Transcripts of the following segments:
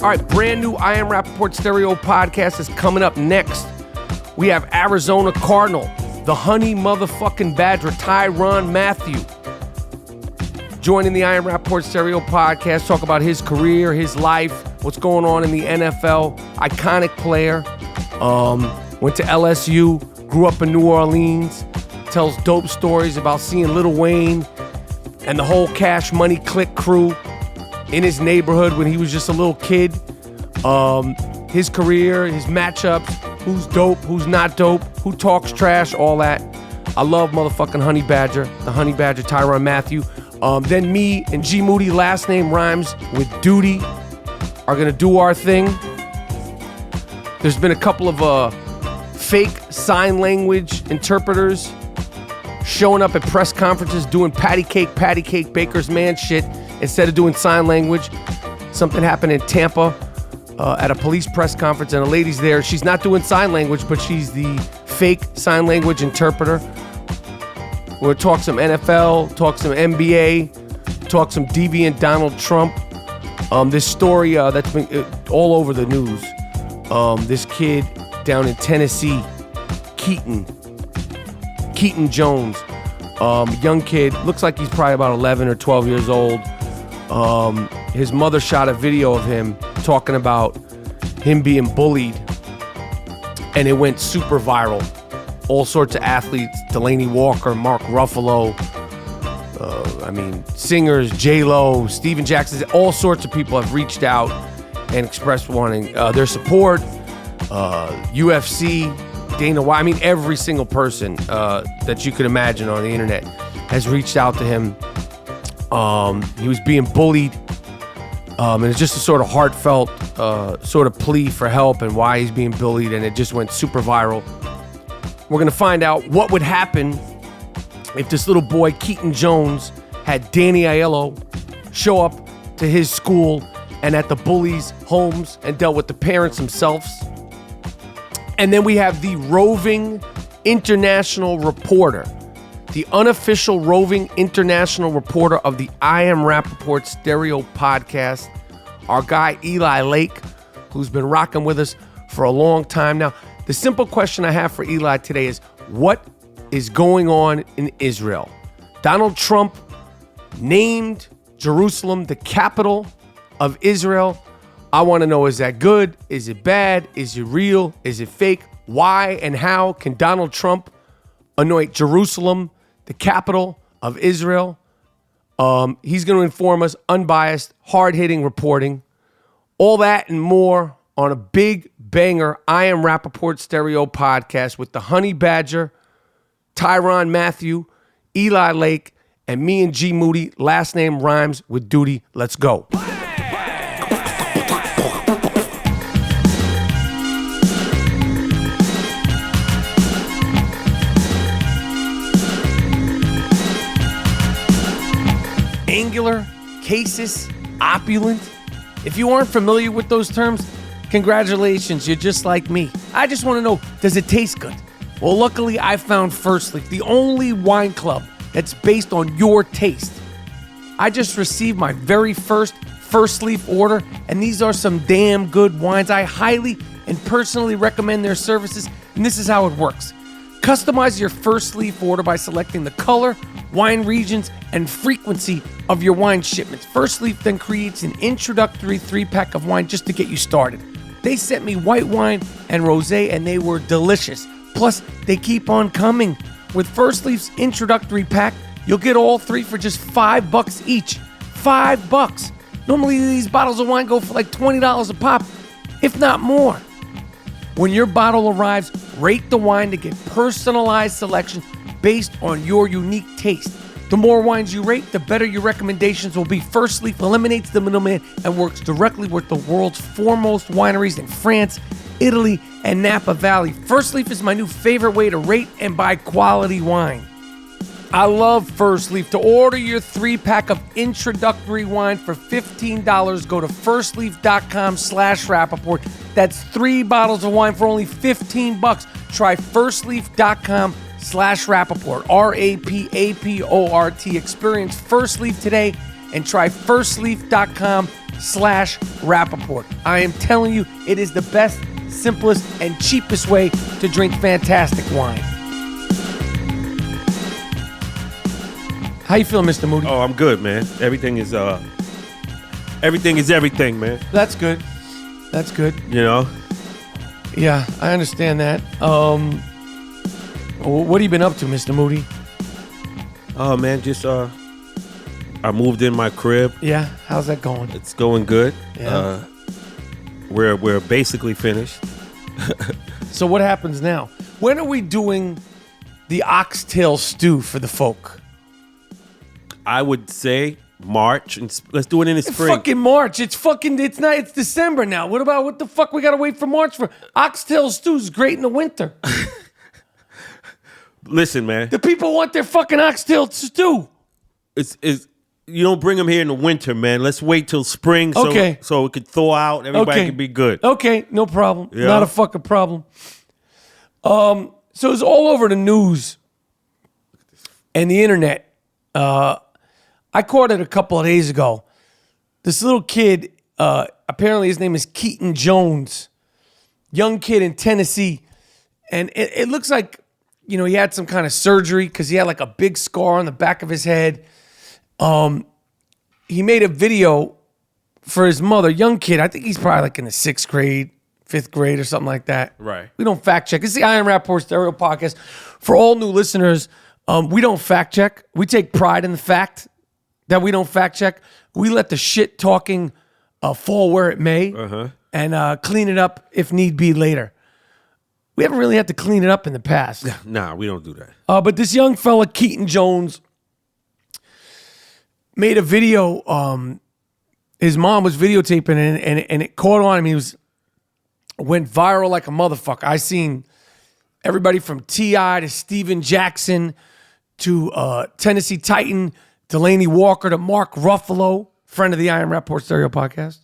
All right, brand new I Am Rapaport Stereo podcast is coming up next. We have Arizona Cardinal, the honey motherfucking badger, Tyrann Mathieu, joining the I Am Rapaport Stereo podcast, talk about his career, his life, what's going on in the NFL. Iconic player, went to LSU, grew up in New Orleans, tells dope stories about seeing Lil Wayne and the whole Cash Money Click crew in his neighborhood when he was just a little kid. His career, his matchups, who's dope, who's not dope, who talks trash, all that. I love motherfucking Honey Badger, the Honey Badger, Tyrann Mathieu. Then me and G Moody, last name rhymes with Duty, are gonna do our thing. There's been a couple of fake sign language interpreters showing up at press conferences doing patty cake baker's man shit instead of doing sign language. Something happened in Tampa at a police press conference, and a lady's there. She's not doing sign language, but she's the fake sign language interpreter. We'll talk some NFL, talk some NBA, talk some deviant Donald Trump. This story that's been all over the news. This kid down in Tennessee, Keaton Jones, young kid, looks like he's probably about 11 or 12 years old. His mother shot a video of him talking about him being bullied, and it went super viral. All sorts of athletes, Delaney Walker, Mark Ruffalo, singers, J-Lo, Steven Jackson, all sorts of people have reached out and expressed wanting their support. UFC, Dana White, every single person that you could imagine on the internet has reached out to him. He was being bullied, and it's just a sort of heartfelt sort of plea for help and why he's being bullied, and it just went super viral. We're going to find out what would happen if this little boy, Keaton Jones, had Danny Aiello show up to his school and at the Bullies' homes and dealt with the parents themselves. And then we have the roving international reporter, the unofficial roving international reporter of the I Am Rapaport Stereo podcast, our guy Eli Lake, who's been rocking with us for a long time now. The simple question I have for Eli today is, what is going on in Israel? Donald Trump named Jerusalem the capital of Israel. I want to know, is that good? Is it bad? Is it real? Is it fake? Why and how can Donald Trump anoint Jerusalem the capital of Israel? He's going to inform us, unbiased, hard-hitting reporting. All that and more on a big banger I Am Rapaport Stereo podcast with the Honey Badger, Tyrann Mathieu, Eli Lake, and me and G Moody. Last name rhymes with Duty. Let's go. Angular, casus, opulent. If you aren't familiar with those terms, congratulations, you're just like me. I just want to know, does it taste good? Well, luckily I found Firstleaf, the only wine club that's based on your taste. I just received my very first Firstleaf order, and these are some damn good wines. I highly and personally recommend their services, and this is how it works. Customize your Firstleaf order by selecting the color, wine regions, and frequency of your wine shipments. Firstleaf then creates an introductory 3-pack of wine just to get you started. They sent me white wine and rosé, and they were delicious. Plus, they keep on coming. With Firstleaf's introductory pack, you'll get all 3 for just $5 each. $5. Normally, these bottles of wine go for like $20 a pop, if not more. When your bottle arrives, rate the wine to get personalized selections based on your unique taste. The more wines you rate, the better your recommendations will be. Firstleaf eliminates the middleman and works directly with the world's foremost wineries in France, Italy, and Napa Valley. Firstleaf is my new favorite way to rate and buy quality wine. I love Firstleaf. To order your 3-pack of introductory wine for $15, go to firstleaf.com/Rapaport. That's 3 bottles of wine for only $15. Try firstleaf.com/Rapaport. RAPAPORT. Experience Firstleaf today and try firstleaf.com MyBookie.ag/Rapaport. I am telling you, it is the best, simplest, and cheapest way to drink fantastic wine. How you feeling, Mr. Moody? Oh, I'm good, man. Everything is everything, man. That's good. That's good. You know? Yeah, I understand that. What have you been up to, Mr. Moody? Oh, man, just I moved in my crib. Yeah, how's that going? It's going good. Yeah. We're basically finished. So what happens now? When are we doing the oxtail stew for the folk? I would say March, and let's do it in the spring. Fucking March. It's December now. What the fuck we gotta wait for March for? Oxtail stew's great in the winter. Listen, man. The people want their fucking oxtail stew. It's you don't bring them here in the winter, man. Let's wait till spring so it could thaw out. Everybody can be good. Okay, no problem. Yeah. Not a fucking problem. So it's all over the news and the internet. I caught it a couple of days ago. This little kid, apparently his name is Keaton Jones, young kid in Tennessee. And it looks like, he had some kind of surgery because he had like a big scar on the back of his head. He made a video for his mother, young kid. I think he's probably like in the 6th grade, 5th grade or something like that. Right. We don't fact check. It's the I Am Rapaport Stereo Podcast. For all new listeners, we don't fact check. We take pride in the fact that we don't fact check. We let the shit talking fall where it may and clean it up if need be later. We haven't really had to clean it up in the past. Nah, we don't do that. But this young fella, Keaton Jones, made a video. His mom was videotaping and it caught on him. Went viral like a motherfucker. I seen everybody from T.I. to Steven Jackson to Tennessee Titan, Delaney Walker to Mark Ruffalo, friend of the I Am Rapaport Stereo Podcast.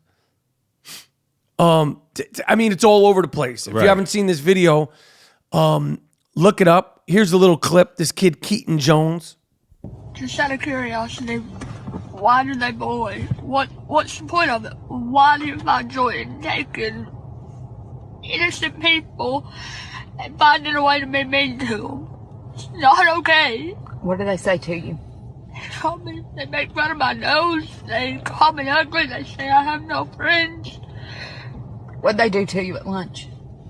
It's all over the place. If you haven't seen this video, look it up. Here's a little clip. This kid, Keaton Jones. Just out of curiosity, why do they bully? What's the point of it? Why do you find joy in taking innocent people and finding a way to be mean to them? It's not okay. What do they say to you? They make fun of my nose. They call me ugly. They say I have no friends. What'd they do to you at lunch?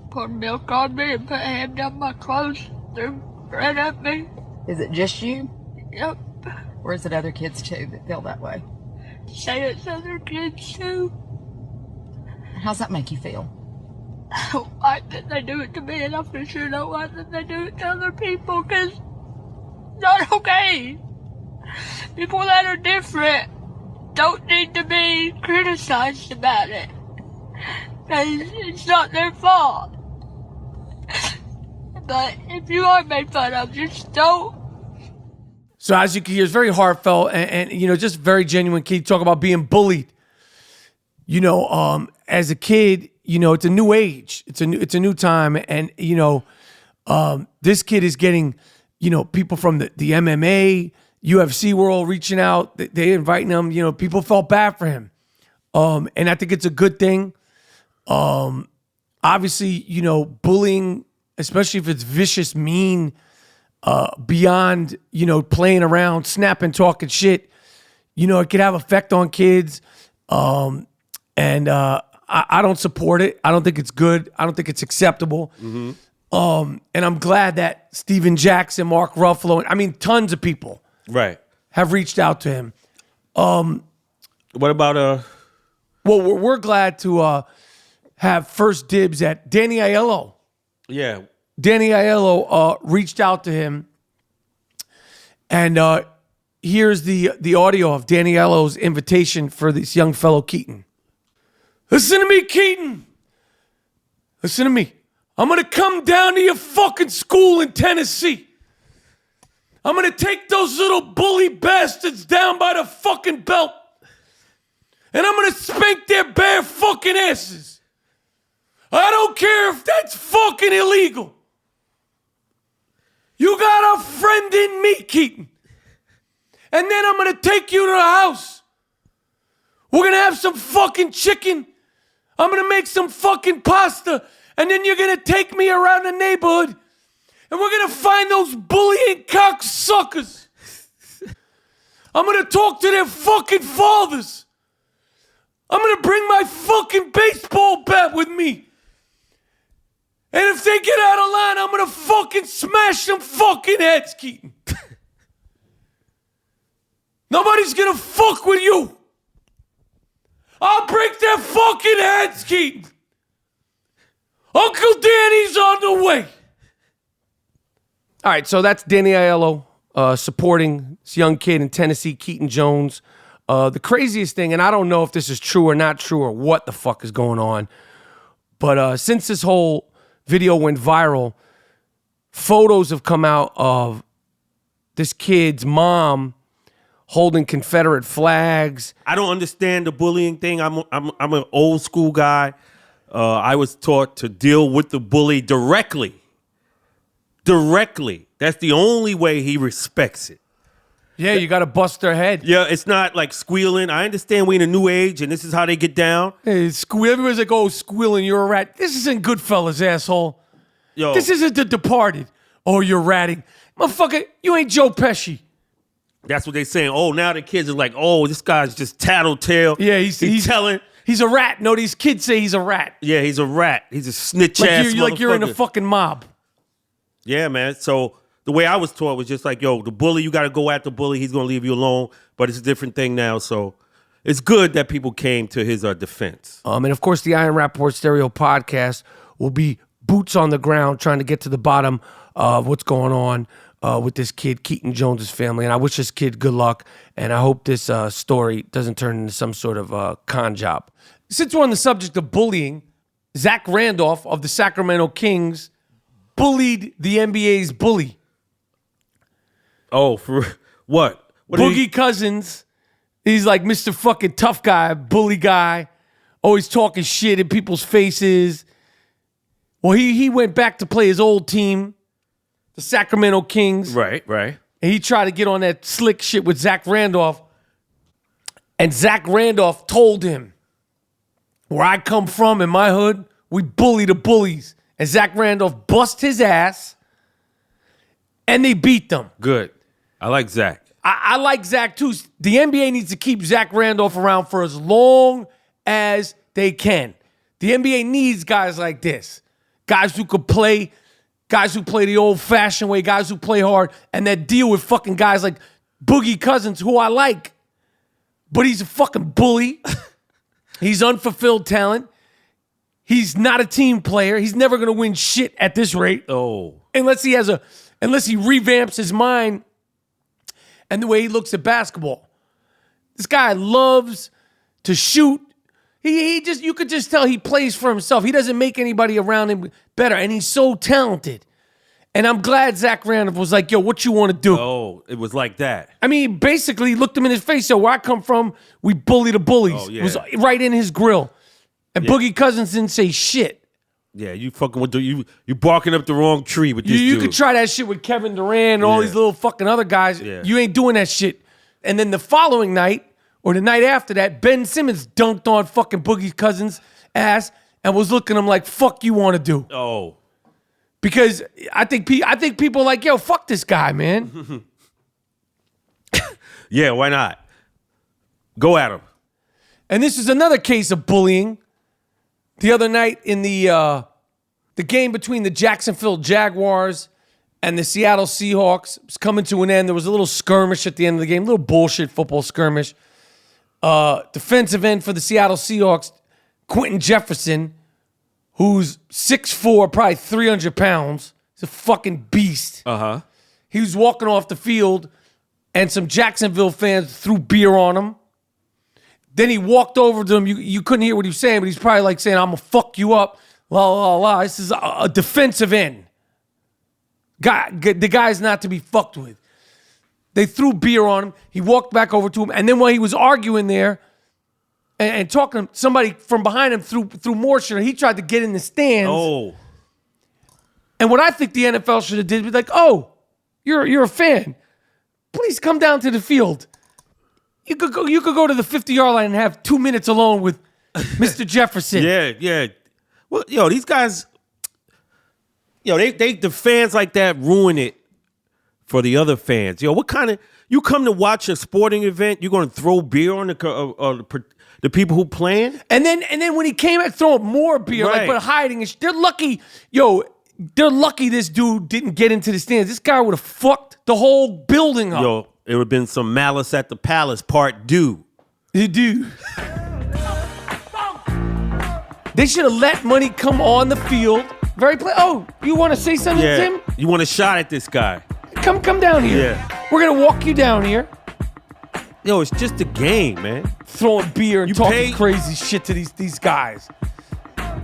Poured milk on me and put ham down my clothes. Threw bread at me. Is it just you? Yep. Or is it other kids too that feel that way? Say it's other kids too. How's that make you feel? I don't like that they do it to me, and I for sure don't like that they do it to other people, because it's not okay. People that are different don't need to be criticized about it, because it's not their fault. But if you are made fun of, just don't. So as you can hear, it's very heartfelt and just very genuine kid. Talk about being bullied. As a kid, it's a new age. It's a new time. And, this kid is getting, people from the MMA, UFC world reaching out. They inviting him. People felt bad for him. And I think it's a good thing. Obviously, bullying, especially if it's vicious, mean, beyond, playing around, snapping, talking shit, it could have effect on kids. I don't support it. I don't think it's good. I don't think it's acceptable. Mm-hmm. And I'm glad that Steven Jackson, Mark Ruffalo, tons of people have reached out to him. What about Well, we're glad to have first dibs at Danny Aiello. Yeah. Danny Aiello reached out to him, and here's the audio of Danny Aiello's invitation for this young fellow Keaton. Listen to me, Keaton. Listen to me. I'm going to come down to your fucking school in Tennessee. I'm going to take those little bully bastards down by the fucking belt, and I'm going to spank their bare fucking asses. I don't care if that's fucking illegal. You got a friend in me, Keaton. And then I'm going to take you to the house We're going to have some fucking chicken. I'm going to make some fucking pasta. And then you're going to take me around the neighborhood. And we're going to find those bullying cocksuckers. I'm going to talk to their fucking fathers. I'm going to bring my fucking baseball bat with me. And if they get out of line, I'm going to fucking smash them fucking heads, Keaton. Nobody's going to fuck with you. I'll break their fucking heads, Keaton. Uncle Danny's on the way. All right, so that's Danny Aiello supporting this young kid in Tennessee, Keaton Jones. The craziest thing, and I don't know if this is true or not true or what the fuck is going on, but since this whole video went viral, photos have come out of this kid's mom holding Confederate flags. I don't understand the bullying thing. I'm an old school guy. I was taught to deal with the bully directly. Directly. That's the only way he respects it. Yeah, you got to bust their head. Yeah, it's not like squealing. I understand we're in a new age, and this is how they get down. Hey, everybody's like, oh, squealing, you're a rat. This isn't Goodfellas, asshole. Yo, this isn't The Departed. Oh, you're ratting. Motherfucker, you ain't Joe Pesci. That's what they're saying. Oh, now the kids are like, oh, this guy's just tattletale. Yeah, he's telling. He's a rat. No, these kids say he's a rat. Yeah, he's a rat. He's a snitch ass motherfucker. Like you're in a fucking mob. Yeah, man. So the way I was taught was just like, yo, the bully, you got to go at the bully. He's going to leave you alone. But it's a different thing now. So it's good that people came to his defense. And of course, the I Am Rapaport Stereo podcast will be boots on the ground trying to get to the bottom of what's going on with this kid, Keaton Jones' family. And I wish this kid good luck. And I hope this story doesn't turn into some sort of con job. Since we're on the subject of bullying, Zach Randolph of the Sacramento Kings bullied the NBA's bully. Oh, for what? Boogie Cousins. He's like Mr. fucking tough guy, bully guy, always talking shit in people's faces. Well, he went back to play his old team, the Sacramento Kings. Right. And he tried to get on that slick shit with Zach Randolph. And Zach Randolph told him, where I come from in my hood, we bully the bullies. And Zach Randolph bust his ass, and they beat them. Good. I like Zach. I like Zach, too. The NBA needs to keep Zach Randolph around for as long as they can. The NBA needs guys like this. Guys who could play, guys who play the old-fashioned way, guys who play hard, and that deal with fucking guys like Boogie Cousins, who I like, but he's a fucking bully. He's unfulfilled talent. He's not a team player. He's never going to win shit at this rate. Oh. Unless he revamps his mind and the way he looks at basketball. This guy loves to shoot. You could just tell he plays for himself. He doesn't make anybody around him better, and he's so talented. And I'm glad Zach Randolph was like, yo, what you want to do? Oh, it was like that. I mean, basically looked him in his face. So where I come from, we bully the bullies. Oh, yeah. It was right in his grill. And Boogie Cousins didn't say shit. Yeah, you fucking you barking up the wrong tree with this dude. You could try that shit with Kevin Durant and all these little fucking other guys. Yeah. You ain't doing that shit. And then the following night, or the night after that, Ben Simmons dunked on fucking Boogie Cousins' ass and was looking at him like, fuck you want to do? Oh. Because I think people are like, yo, fuck this guy, man. Yeah, why not? Go at him. And this is another case of bullying. The other night in the game between the Jacksonville Jaguars and the Seattle Seahawks was coming to an end. There was a little skirmish at the end of the game, a little bullshit football skirmish. Defensive end for the Seattle Seahawks, Quentin Jefferson, who's 6'4", probably 300 pounds. He's a fucking beast. Uh-huh. He was walking off the field, and some Jacksonville fans threw beer on him. Then he walked over to them. You couldn't hear what he was saying, but he's probably like saying, I'm going to fuck you up. La, la, la. This is a defensive end. The guy's not to be fucked with. They threw beer on him. He walked back over to him. And then while he was arguing there and talking to him, somebody from behind him threw more shit. He tried to get in the stands. Oh. And what I think the NFL should have did was like, oh, you're a fan. Please come down to the field. You could go to the 50-yard line and have 2 minutes alone with Mr. Jefferson. Yeah. Well, these guys, the fans like that ruin it for the other fans. What kind of, you come to watch a sporting event, you're going to throw beer on the people who playing? And then when he came back throwing more beer, Right. but hiding, they're lucky. They're lucky this dude didn't get into the stands. This guy would have fucked the whole building up. It would have been some Malice at the Palace part due. Dude. They should have let money come on the field. Oh, you want to say something, Tim? You want a shot at this guy? Come down here. Yeah. We're gonna walk you down here. It's just a game, man. Throwing beer and You talking pay- crazy shit to these guys.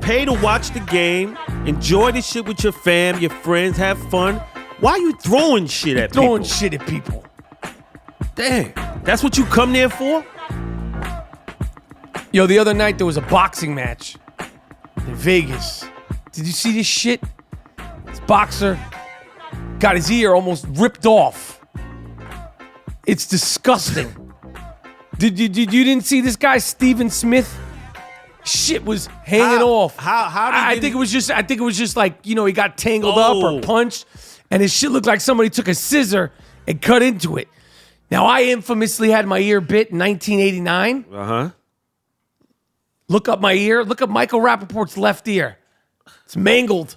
Pay to watch the game. Enjoy the shit with your fam, your friends. Have fun. Why are you throwing shit at Throwing people? shit at people. Damn. That's what you come there for? The other night there was a boxing match in Vegas. Did you see this shit? This boxer got his ear almost ripped off. It's disgusting. You didn't see this guy, Steven Smith? Shit was hanging off. How did I think it was just like, he got tangled up or punched, and his shit looked like somebody took a scissor and cut into it. Now, I infamously had my ear bit in 1989. Uh-huh. Look up my ear. Look up Michael Rapaport's left ear. It's mangled.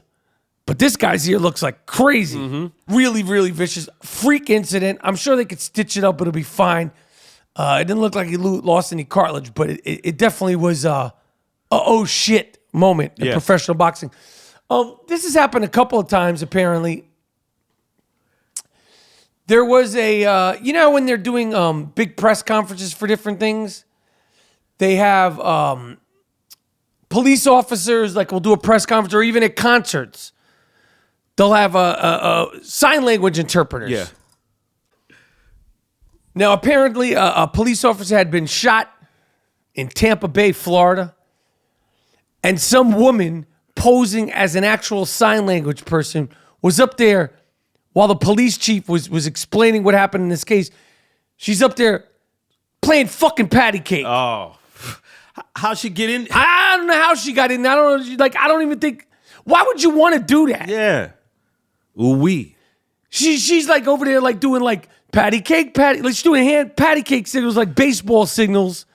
But this guy's ear looks like crazy. Mm-hmm. Really, really vicious. Freak incident. I'm sure they could stitch it up. It'll be fine. It didn't look like he lost any cartilage, but it definitely was a oh shit moment in professional boxing. This has happened a couple of times, apparently. There was when they're doing big press conferences for different things, they have police officers, like, will do a press conference, or even at concerts, they'll have a sign language interpreters. Yeah. Now, apparently, a police officer had been shot in Tampa Bay, Florida, and some woman posing as an actual sign language person was up there while the police chief was explaining what happened in this case. She's up there playing fucking patty cake. Oh. How'd she get in? I don't know how she got in. I don't know. I don't even think. Why would you want to do that? Yeah. Ooh-wee. She's like over there like doing like patty cake, like she's doing hand patty cake signals, like baseball signals.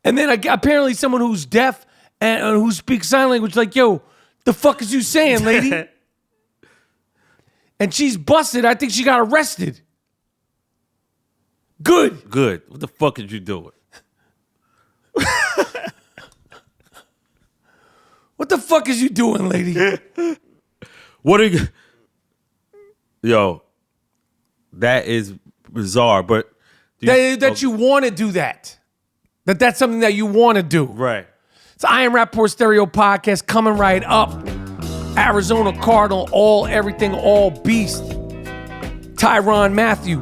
And then apparently someone who's deaf and who speaks sign language, like, yo, the fuck is you saying, lady? And she's busted. I think she got arrested. Good. What the fuck is you doing? What the fuck is you doing, lady? What are you? Yo, that is bizarre, but that you want to do that. That's something that you want to do. Right. It's I Am Rapaport Stereo Podcast coming right up. Arizona Cardinal, everything, all beast. Tyrann Mathieu.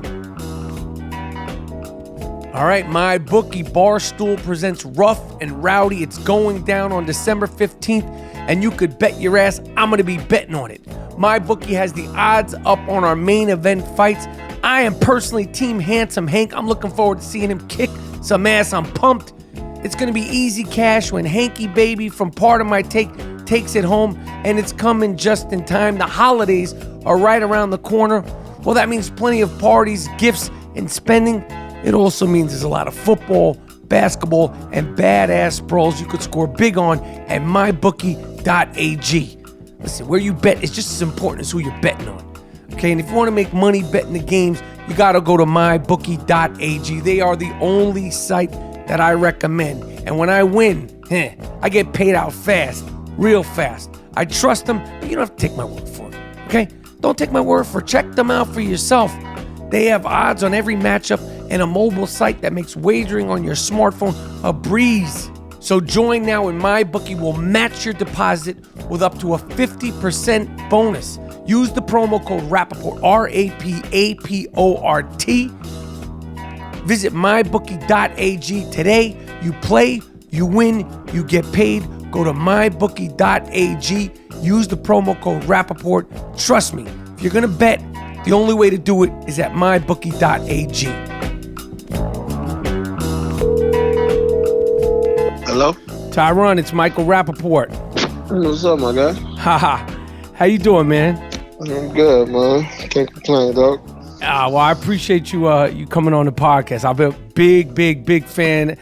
All right, MyBookie Barstool presents Rough and Rowdy. It's going down on December 15th, and you could bet your ass I'm going to be betting on it. MyBookie has the odds up on our main event fights. I am personally Team Handsome Hank. I'm looking forward to seeing him kick some ass. I'm pumped. It's going to be easy cash when Hanky Baby from Part of My Take takes it home, and it's coming just in time. The holidays are right around the corner. Well, that means plenty of parties, gifts, and spending. It also means there's a lot of football, basketball, and badass brawls you could score big on at mybookie.ag. Listen, where you bet is just as important as who you're betting on. Okay, and if you want to make money betting the games, you got to go to mybookie.ag. They are the only site that I recommend. And when I win, I get paid out fast, real fast. I trust them, but you don't have to take my word for it. Okay? Don't take my word for it. Check them out for yourself. They have odds on every matchup and a mobile site that makes wagering on your smartphone a breeze. So join now and MyBookie will match your deposit with up to a 50% bonus. Use the promo code Rapaport, RAPAPORT. Visit mybookie.ag today. You play, you win, you get paid. Go to mybookie.ag. Use the promo code Rapaport. Trust me, if you're going to bet, the only way to do it is at mybookie.ag. Hello? Tyrann, it's Michael Rapaport. What's up, my guy? Haha. How you doing, man? I'm good, man. Can't complain, dog. Well, I appreciate you you coming on the podcast. I've been a big fan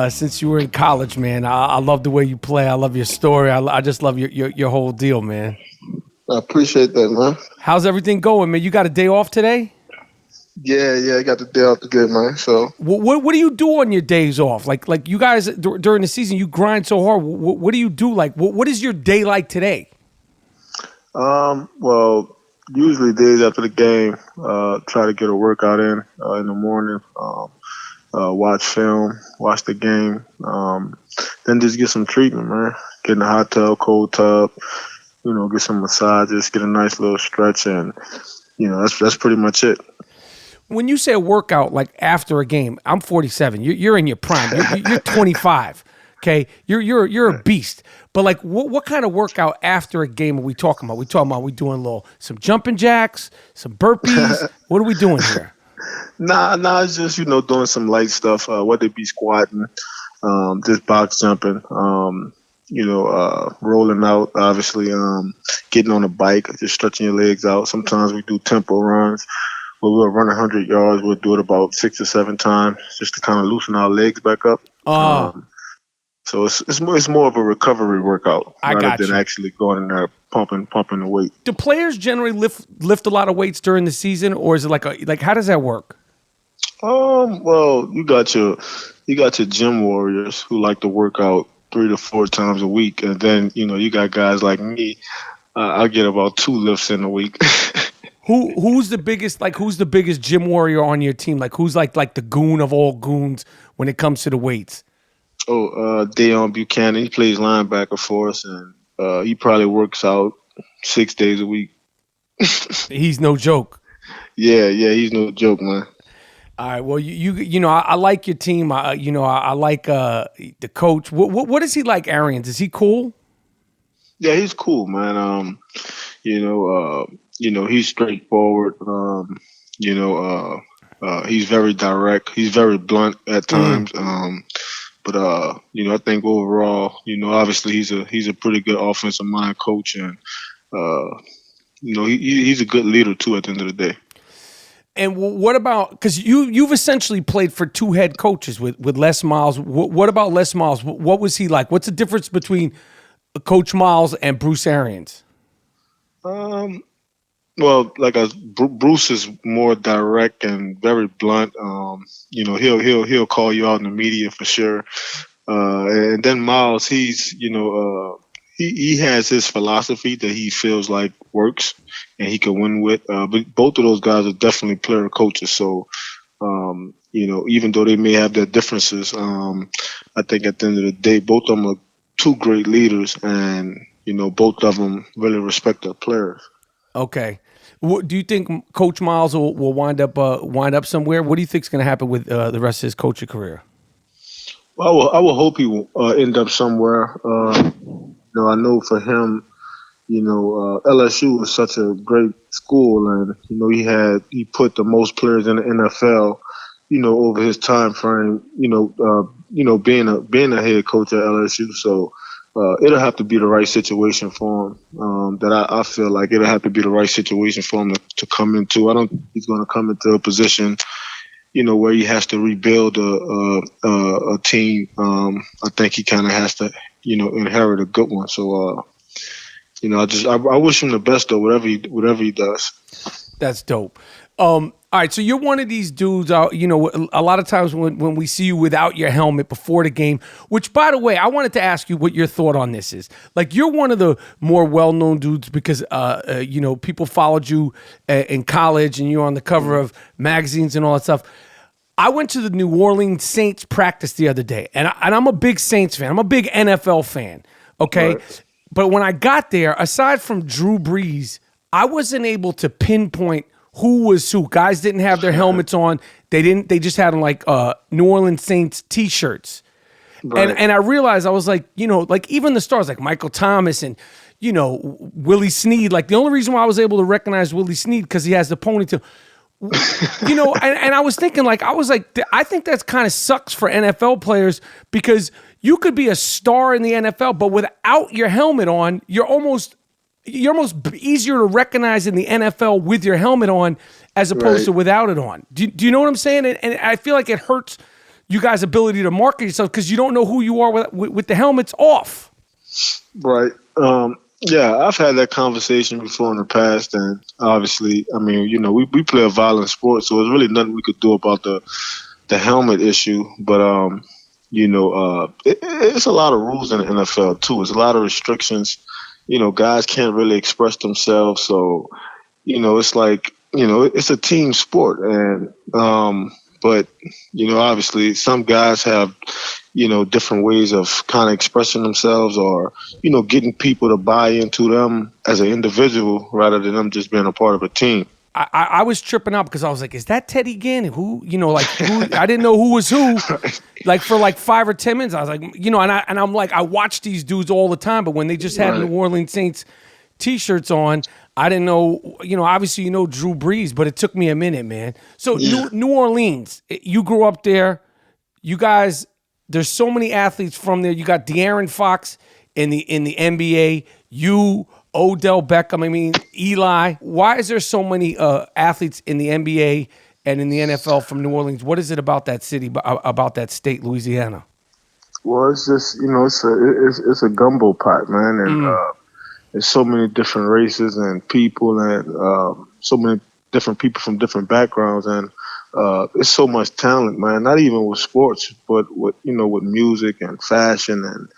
since you were in college, man. I love the way you play. I love your story. I just love your whole deal, man. I appreciate that, man. How's everything going, man? You got a day off today? Yeah, I got the day off to good, man. So what do you do on your days off? Like you guys during the season, you grind so hard. What do you do? Like what is your day like today? Well, usually days after the game, try to get a workout in the morning. Watch film, watch the game, then just get some treatment, man. Get in a hot tub, cold tub, get some massages, get a nice little stretch, and that's pretty much it. When you say a workout, like after a game, I'm 47. You're in your prime. You're 25. Okay, you're a beast. But like, what kind of workout after a game are we talking about? We doing some jumping jacks, some burpees. What are we doing here? Nah, it's just doing some light stuff. Whether it be squatting, just box jumping, rolling out. Obviously, getting on a bike, just stretching your legs out. Sometimes we do tempo runs. We'll run 100 yards. We'll do it about 6 or 7 times just to kind of loosen our legs back up. So it's more of a recovery workout rather than actually going in there pumping the weight. Do players generally lift a lot of weights during the season, or is it like how does that work? Well, you got your gym warriors who like to work out 3 to 4 times a week, and then you got guys like me. I get about 2 lifts in a week. Who's the biggest gym warrior on your team? Like who's like the goon of all goons when it comes to the weights? Deion Buchanan. He plays linebacker for us, and he probably works out 6 days a week. He's no joke. Yeah, he's no joke, man. All right, well, I like your team. I like the coach. What is he like, Arians? Is he cool? Yeah, he's cool, man. He's straightforward. He's very direct. He's very blunt at times. But I think overall, obviously he's a pretty good offensive mind coach, and he's a good leader too at the end of the day. And what about, because you've essentially played for 2 head coaches with Les Miles. What about Les Miles? What was he like? What's the difference between Coach Miles and Bruce Arians? Well, Bruce is more direct and very blunt. He'll call you out in the media for sure. And then Miles, he's he has his philosophy that he feels like works and he can win with. But both of those guys are definitely player coaches. So even though they may have their differences, I think at the end of the day, both of them are 2 great leaders, and both of them really respect their players. Okay. Do you think Coach Miles will wind up somewhere? What do you think is going to happen with the rest of his coaching career? Well, I will hope he will end up somewhere. I know for him, LSU was such a great school, and he put the most players in the NFL, over his time frame. Being a head coach at LSU, so. It'll have to be the right situation for him. I feel like it'll have to be the right situation for him to come into. I don't think he's going to come into a position, where he has to rebuild a team. I think he kind of has to, inherit a good one. So, I wish him the best though, whatever he does. That's dope. All right, so you're one of these dudes, a lot of times when we see you without your helmet before the game, which, by the way, I wanted to ask you what your thought on this is. Like, you're one of the more well-known dudes because, people followed you in college and you're on the cover of magazines and all that stuff. I went to the New Orleans Saints practice the other day, and I'm a big Saints fan. I'm a big NFL fan, okay? Right. But when I got there, aside from Drew Brees, I wasn't able to pinpoint who was who. Guys didn't have their helmets on. They just had New Orleans Saints T-shirts. Right. And I realized, I was like, even the stars like Michael Thomas and, Willie Snead. Like, the only reason why I was able to recognize Willie Snead because he has the ponytail. And I was thinking, I think that's kind of sucks for NFL players because you could be a star in the NFL, but without your helmet on, you're almost easier to recognize in the NFL with your helmet on as opposed to without it on. Do you know what I'm saying? And I feel like it hurts you guys' ability to market yourself because you don't know who you are with the helmets off. Right. Yeah, I've had that conversation before in the past, and obviously, I mean, we play a violent sport, so there's really nothing we could do about the helmet issue. But it's a lot of rules in the NFL too. It's a lot of restrictions. Guys can't really express themselves, so it's like it's a team sport, and but obviously, some guys have different ways of kind of expressing themselves or, getting people to buy into them as an individual rather than them just being a part of a team. I was tripping out because I was like, is that Teddy Gannon? Who, I didn't know who was who. Like for 5 or 10 minutes, I was like, and I'm like, I watch these dudes all the time, but when they just had New Orleans Saints T-shirts on, I didn't know, obviously Drew Brees, but it took me a minute, man. So New Orleans, you grew up there. You guys, there's so many athletes from there. You got De'Aaron Fox in the NBA. You, Odell Beckham. Eli. Why is there so many athletes in the NBA and in the NFL from New Orleans? What is it about that city, about that state, Louisiana? Well, it's just it's a gumbo pot, man, and there's so many different races and people, and so many different people from different backgrounds, and it's so much talent, man. Not even with sports, but with music and fashion, and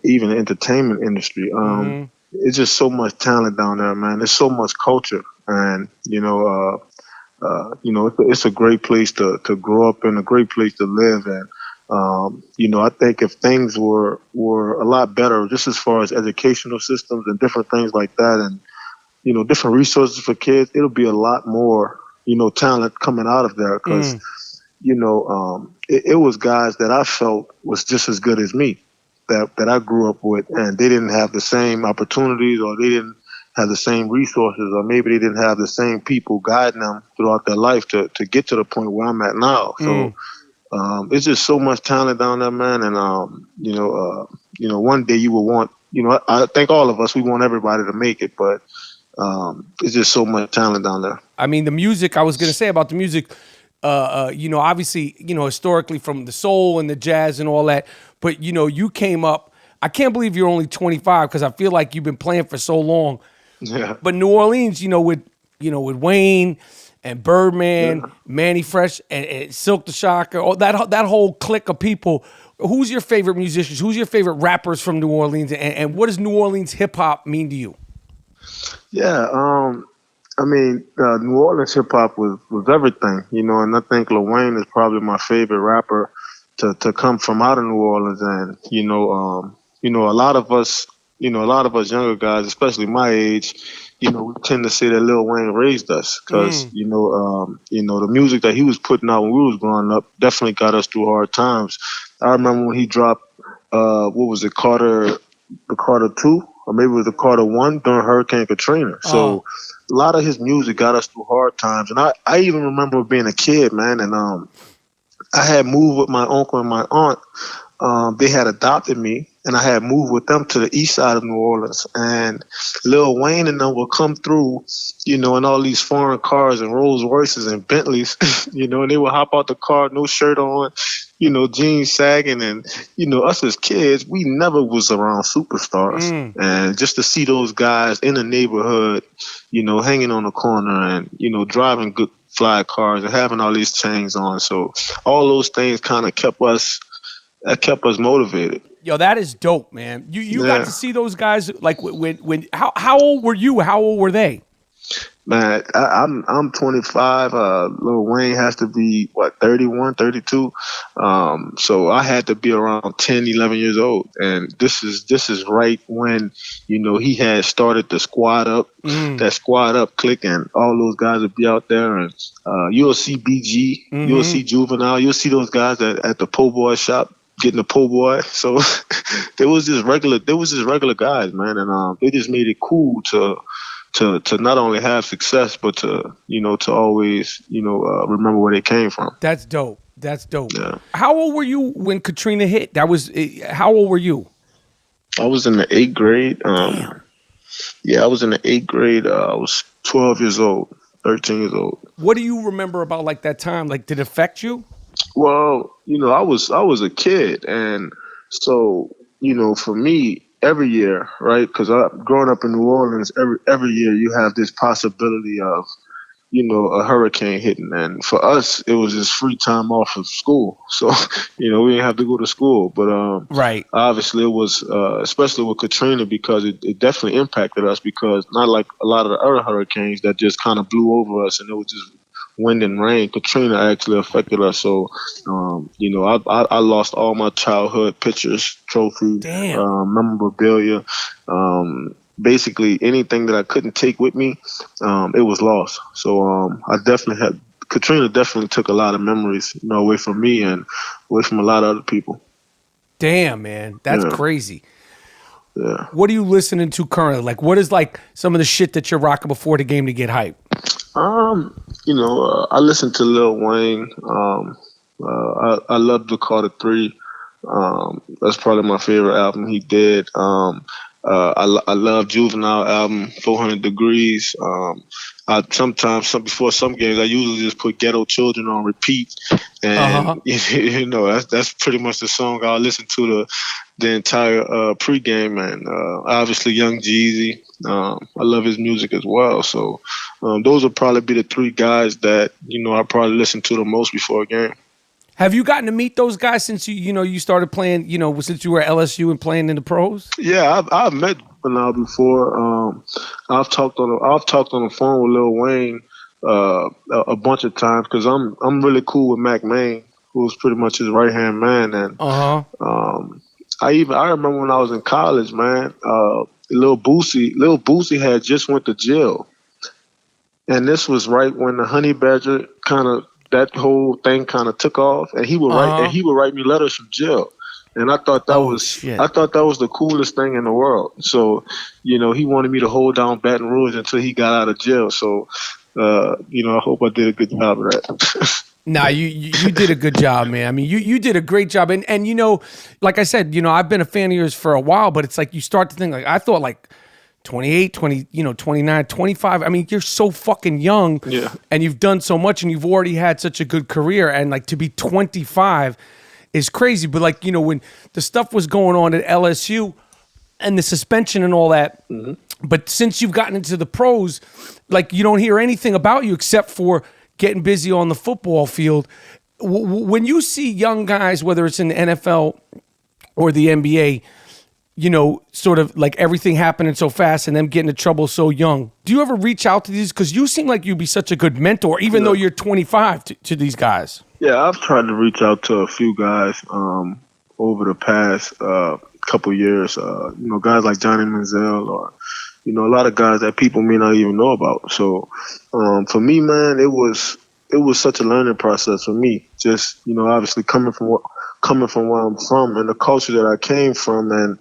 even the entertainment industry. It's just so much talent down there, man. There's so much culture, and it's a great place to grow up in, a great place to live, and I think if things were a lot better, just as far as educational systems and different things like that, and different resources for kids, it'll be a lot more talent coming out of there, because it was guys that I felt was just as good as me that I grew up with, and they didn't have the same opportunities, or they didn't have the same resources, or maybe they didn't have the same people guiding them throughout their life to get to the point where I'm at now. So it's just so much talent down there, man. And one day you will want, I think all of us, we want everybody to make it, but it's just so much talent down there. I mean, the music, I was going to say about the music, obviously, historically from the soul and the jazz and all that, but, you came up, I can't believe you're only 25 because I feel like you've been playing for so long. Yeah. But New Orleans, with Wayne and Birdman, Manny Fresh, and Silk the Shocker, that whole clique of people, who's your favorite musicians? Who's your favorite rappers from New Orleans? And what does New Orleans hip-hop mean to you? Yeah, New Orleans hip hop was everything, and I think Lil Wayne is probably my favorite rapper to come from out of New Orleans, and a lot of us younger guys, especially my age, we tend to say that Lil Wayne raised us, because the music that he was putting out when we was growing up definitely got us through hard times. I remember when he dropped what was it, Carter 2? Or maybe it was the Carter 1 during Hurricane Katrina. So a lot of his music got us through hard times. And I even remember being a kid, man, and I had moved with my uncle and my aunt. They had adopted me, and I had moved with them to the east side of New Orleans. And Lil Wayne and them would come through, in all these foreign cars and Rolls Royces and Bentleys, and they would hop out the car, no shirt on, jeans sagging. And, us as kids, we never was around superstars. And just to see those guys in the neighborhood, hanging on the corner and, driving good fly cars and having all these chains on. So all those things kind of kept us motivated. Yo, that is dope, man. You got to see those guys, like, when how old were you? How old were they? Man, I'm 25. Lil Wayne has to be, 31, 32. So I had to be around 10, 11 years old. And this is right when, he had started the Squad Up, that Squad Up clique, and all those guys would be out there. And you'll see BG, you'll see Juvenile, you'll see those guys at the po' boy shop getting the po' boy. So there was just regular guys, man. And they just made it cool to to not only have success, but to always remember where they came from. That's dope. That's dope. Yeah. How old were you when Katrina hit? How old were you? I was in the 8th grade. Damn. Yeah, I was in the 8th grade. I was 12 years old, 13 years old. What do you remember about like that time? Like, did it affect you? Well, I was a kid, and so for me, every year, right? Because growing up in New Orleans, every year you have this possibility of a hurricane hitting, and for us, it was just free time off of school, so we didn't have to go to school. But Right. obviously, it was especially with Katrina because it definitely impacted us because not like a lot of the other hurricanes that just kind of blew over us and it was just wind and rain. Katrina actually affected us. So, I lost all my childhood pictures, trophies, memorabilia. Basically, anything that I couldn't take with me, it was lost. So, Katrina definitely took a lot of memories, away from me and away from a lot of other people. Damn, man. That's crazy. Yeah. What are you listening to currently? Like, what is like some of the shit that you're rocking before the game to get hype? I listen to Lil Wayne. I love the Carter 3. That's probably my favorite album he did. I love Juvenile album, 400 Degrees. Before some games, I usually just put Ghetto Children on repeat, and that's pretty much the song I'll listen to the entire pregame, and obviously Young Jeezy. I love his music as well. So those will probably be the 3 guys that I probably listen to the most before a game. Have you gotten to meet those guys since you started playing? Since you were at LSU and playing in the pros? Yeah, I've met Bernal before. I've talked on the phone with Lil Wayne a bunch of times because I'm really cool with Mac Main, who's pretty much his right hand man. And I remember when I was in college, man. Lil Boosie had just went to jail, and this was right when the Honey Badger that whole thing kind of took off, and he would write me letters from jail, and I thought that was the coolest thing in the world. So, he wanted me to hold down Baton Rouge until he got out of jail. So, I hope I did a good job of that. Nah, you did a good job, man. I mean, you did a great job, and like I said, I've been a fan of yours for a while, but it's like you start to think like I thought like 28, 20, 29, 25. I mean, you're so fucking young, and you've done so much, and you've already had such a good career, and like to be 25 is crazy. But like when the stuff was going on at LSU and the suspension and all that, but since you've gotten into the pros, like you don't hear anything about you except for getting busy on the football field. When you see young guys, whether it's in the NFL or the NBA, sort of like everything happening so fast and them getting in trouble so young, do you ever reach out to these? Because you seem like you'd be such a good mentor, even though you're 25 to these guys. Yeah, I've tried to reach out to a few guys over the past couple years. Guys like Johnny Manziel or, a lot of guys that people may not even know about. So for me, man, it was such a learning process for me. Just, obviously coming from where I'm from and the culture that I came from, and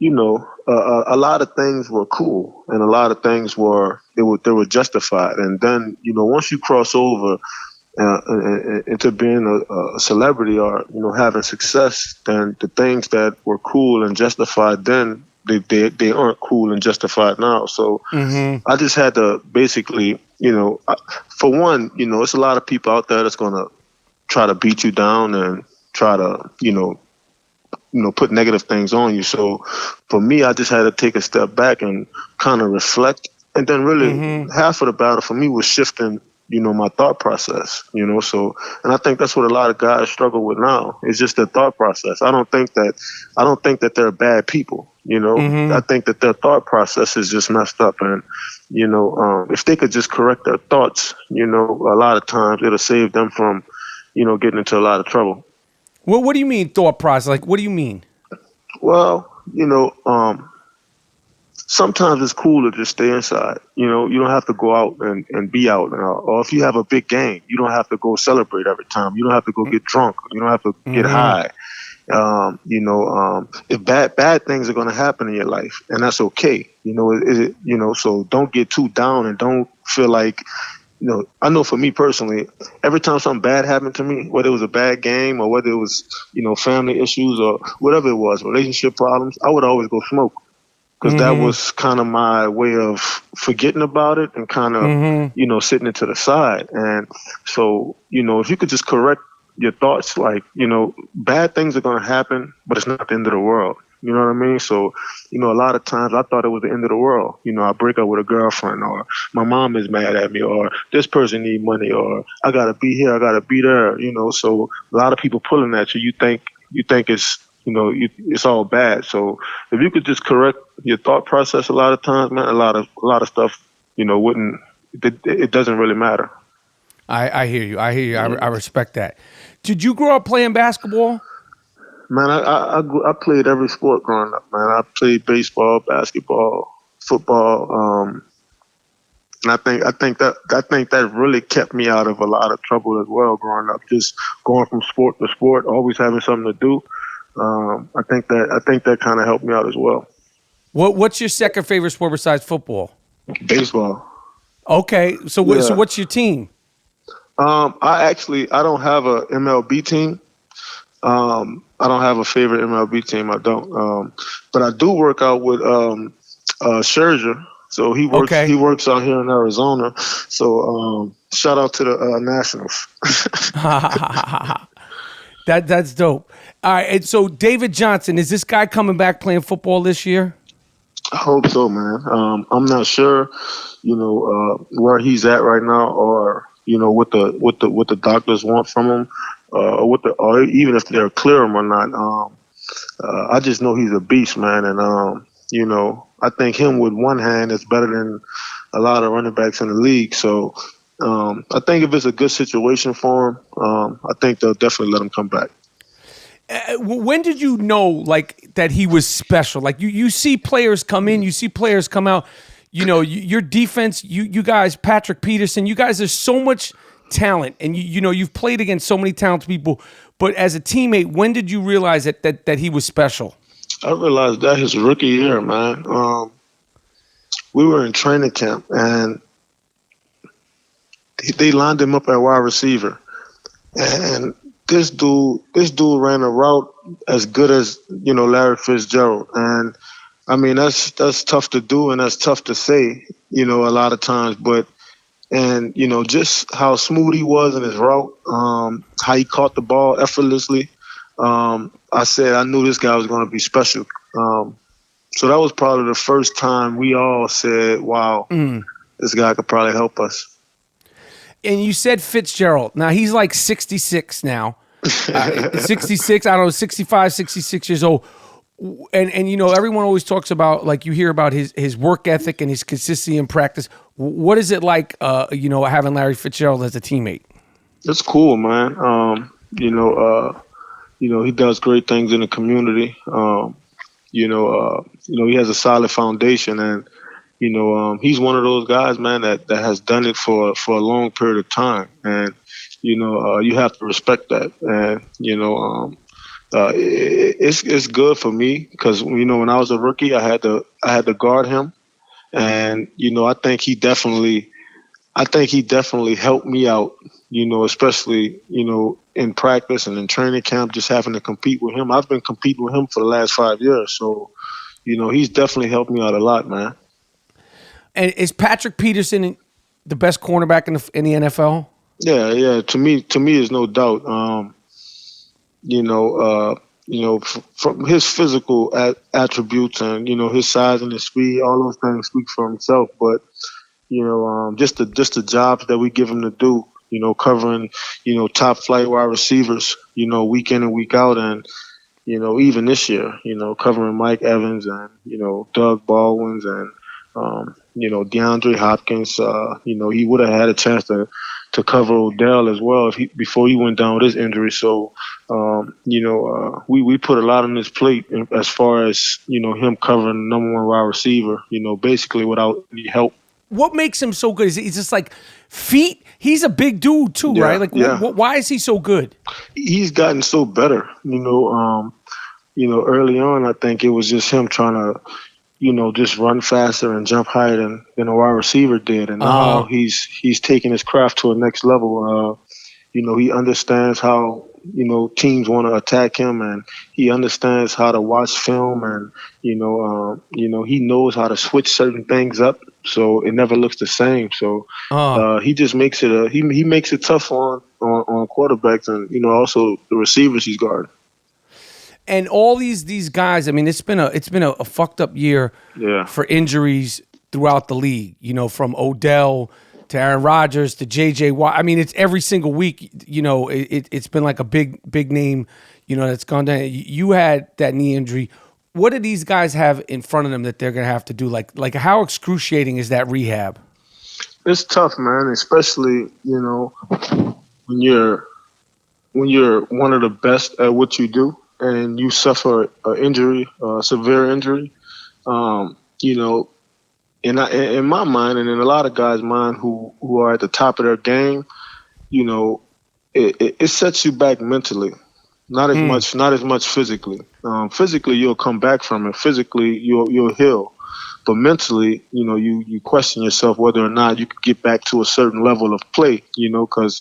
a lot of things were cool and a lot of things were justified. And then, once you cross over into being a celebrity or, having success, then the things that were cool and justified then, they aren't cool and justified now. So I just had to basically, for one, it's a lot of people out there that's going to try to beat you down and try to, put negative things on you. So for me, I just had to take a step back and kind of reflect. And then really half of the battle for me was shifting, my thought process, so, and I think that's what a lot of guys struggle with now. It's just their thought process. I don't think that they're bad people, I think that their thought process is just messed up. And, if they could just correct their thoughts, a lot of times it'll save them from, getting into a lot of trouble. Well, what do you mean thought process? Like, what do you mean? Well, sometimes it's cool to just stay inside. You don't have to go out and be out. Or if you have a big game, you don't have to go celebrate every time. You don't have to go get drunk. You don't have to get high. If bad things are going to happen in your life, and that's okay. So don't get too down and don't feel like, I know for me personally, every time something bad happened to me, whether it was a bad game or whether it was, family issues or whatever it was, relationship problems, I would always go smoke. Because that was kind of my way of forgetting about it and kind of, sitting it to the side. And so, if you could just correct your thoughts, like, bad things are going to happen, but it's not the end of the world. You know what I mean? So, a lot of times I thought it was the end of the world. I break up with a girlfriend, or my mom is mad at me, or this person need money, or I got to be here, I got to be there, So a lot of people pulling at you. You think it's, it's all bad. So if you could just correct your thought process a lot of times, man, a lot of stuff, it doesn't really matter. I hear you. I respect that. Did you grow up playing basketball? Man, I played every sport growing up, man. I played baseball, basketball, football, and I think that really kept me out of a lot of trouble as well growing up. Just going from sport to sport, always having something to do. I think that kind of helped me out as well. What's your second favorite sport besides football? Baseball. Okay, so what's your team? I don't have a MLB team. I don't have a favorite MLB team. I don't. But I do work out with Scherzer. So he works out here in Arizona. So shout out to the Nationals. That's dope. All right, and so David Johnson, is this guy coming back playing football this year? I hope so, man. I'm not sure, where he's at right now, or what the doctors want from him, or even if they'll clear him or not. I just know he's a beast, man, and I think him with one hand is better than a lot of running backs in the league. So I think if it's a good situation for him, I think they'll definitely let him come back. When did you know, like, that he was special? Like, you see players come in, you see players come out. Your defense, you guys, Patrick Peterson, you guys, there's so much talent, and you've played against so many talented people. But as a teammate, when did you realize that he was special? I realized that his rookie year, man. We were in training camp, and they lined him up at wide receiver, and this dude ran a route as good as Larry Fitzgerald, and I mean that's tough to do and that's tough to say, a lot of times, but just how smooth he was in his route, how he caught the ball effortlessly. I said I knew this guy was going to be special. So that was probably the first time we all said, "Wow, this guy could probably help us." And you said Fitzgerald. Now, he's like 66 now. 66, I don't know, 65, 66 years old. And everyone always talks about, like, you hear about his work ethic and his consistency in practice. What is it like, having Larry Fitzgerald as a teammate? It's cool, man. He does great things in the community. He has a solid foundation, and he's one of those guys, man, that has done it for a long period of time, and you have to respect that. And it's good for me because when I was a rookie, I had to guard him, and I think he definitely helped me out. Especially in practice and in training camp, just having to compete with him. I've been competing with him for the last 5 years, so he's definitely helped me out a lot, man. And is Patrick Peterson the best cornerback in the NFL? Yeah. To me, there's no doubt. From his physical attributes and his size and his speed, all those things speak for himself. But just the jobs that we give him to do, covering top flight wide receivers, week in and week out, and even this year, covering Mike Evans and Doug Baldwin's and DeAndre Hopkins. He would have had a chance to cover Odell as well before he went down with his injury. So, we put a lot on his plate as far as him covering the number one wide receiver. Basically without any help. What makes him so good? Is it just like feet? He's a big dude too, Yeah, right? Like, yeah. why is he so good? He's gotten so better. Early on, I think it was just him trying to, just run faster and jump higher than a wide receiver did. And now he's taking his craft to a next level. He understands how, teams want to attack him, and he understands how to watch film, and, he knows how to switch certain things up so it never looks the same. So he just makes it he makes it tough on quarterbacks and, also the receivers he's guarding. And all these guys, I mean, it's been a fucked up year for injuries throughout the league. From Odell to Aaron Rodgers to J.J. Watt. I mean, it's every single week. It's been like a big name. That's gone down. You had that knee injury. What do these guys have in front of them that they're gonna have to do? Like how excruciating is that rehab? It's tough, man. Especially when you're one of the best at what you do, and you suffer an injury, a severe injury, in my mind and in a lot of guys' mind who are at the top of their game, it sets you back mentally, not as much physically. Physically, you'll come back from it. Physically, you'll heal, but mentally, you question yourself whether or not you could get back to a certain level of play. Because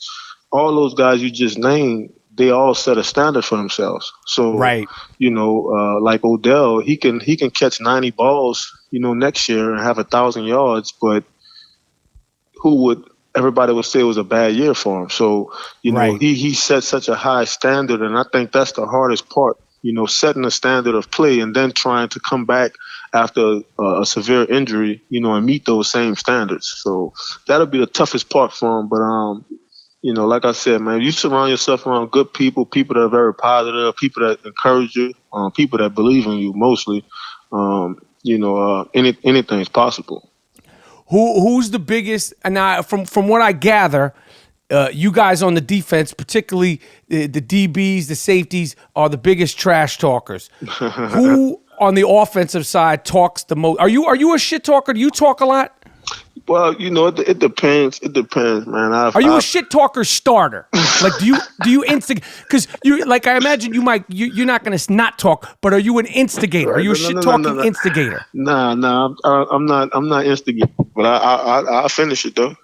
all those guys you just named, they all set a standard for themselves. So, right. Like Odell, he can catch 90 balls, next year and have 1,000 yards, but everybody would say it was a bad year for him. So, right. he set such a high standard, and I think that's the hardest part, setting a standard of play and then trying to come back after a severe injury, and meet those same standards. So that'll be the toughest part for him. But, like I said, man, you surround yourself around good people that are very positive, people that encourage you, people that believe in you mostly, anything's possible. Who's the biggest? And from what I gather, you guys on the defense, particularly the DBs, the safeties, are the biggest trash talkers. Who on the offensive side talks the most? Are you a shit talker? Do you talk a lot? Well, it depends. It depends, man. Are you a shit talker starter? Like, do you instigate? Because I imagine you're not going to not talk, but are you an instigator? Are you a shit talking instigator? Nah, I'm not instigating, but I'll finish it though.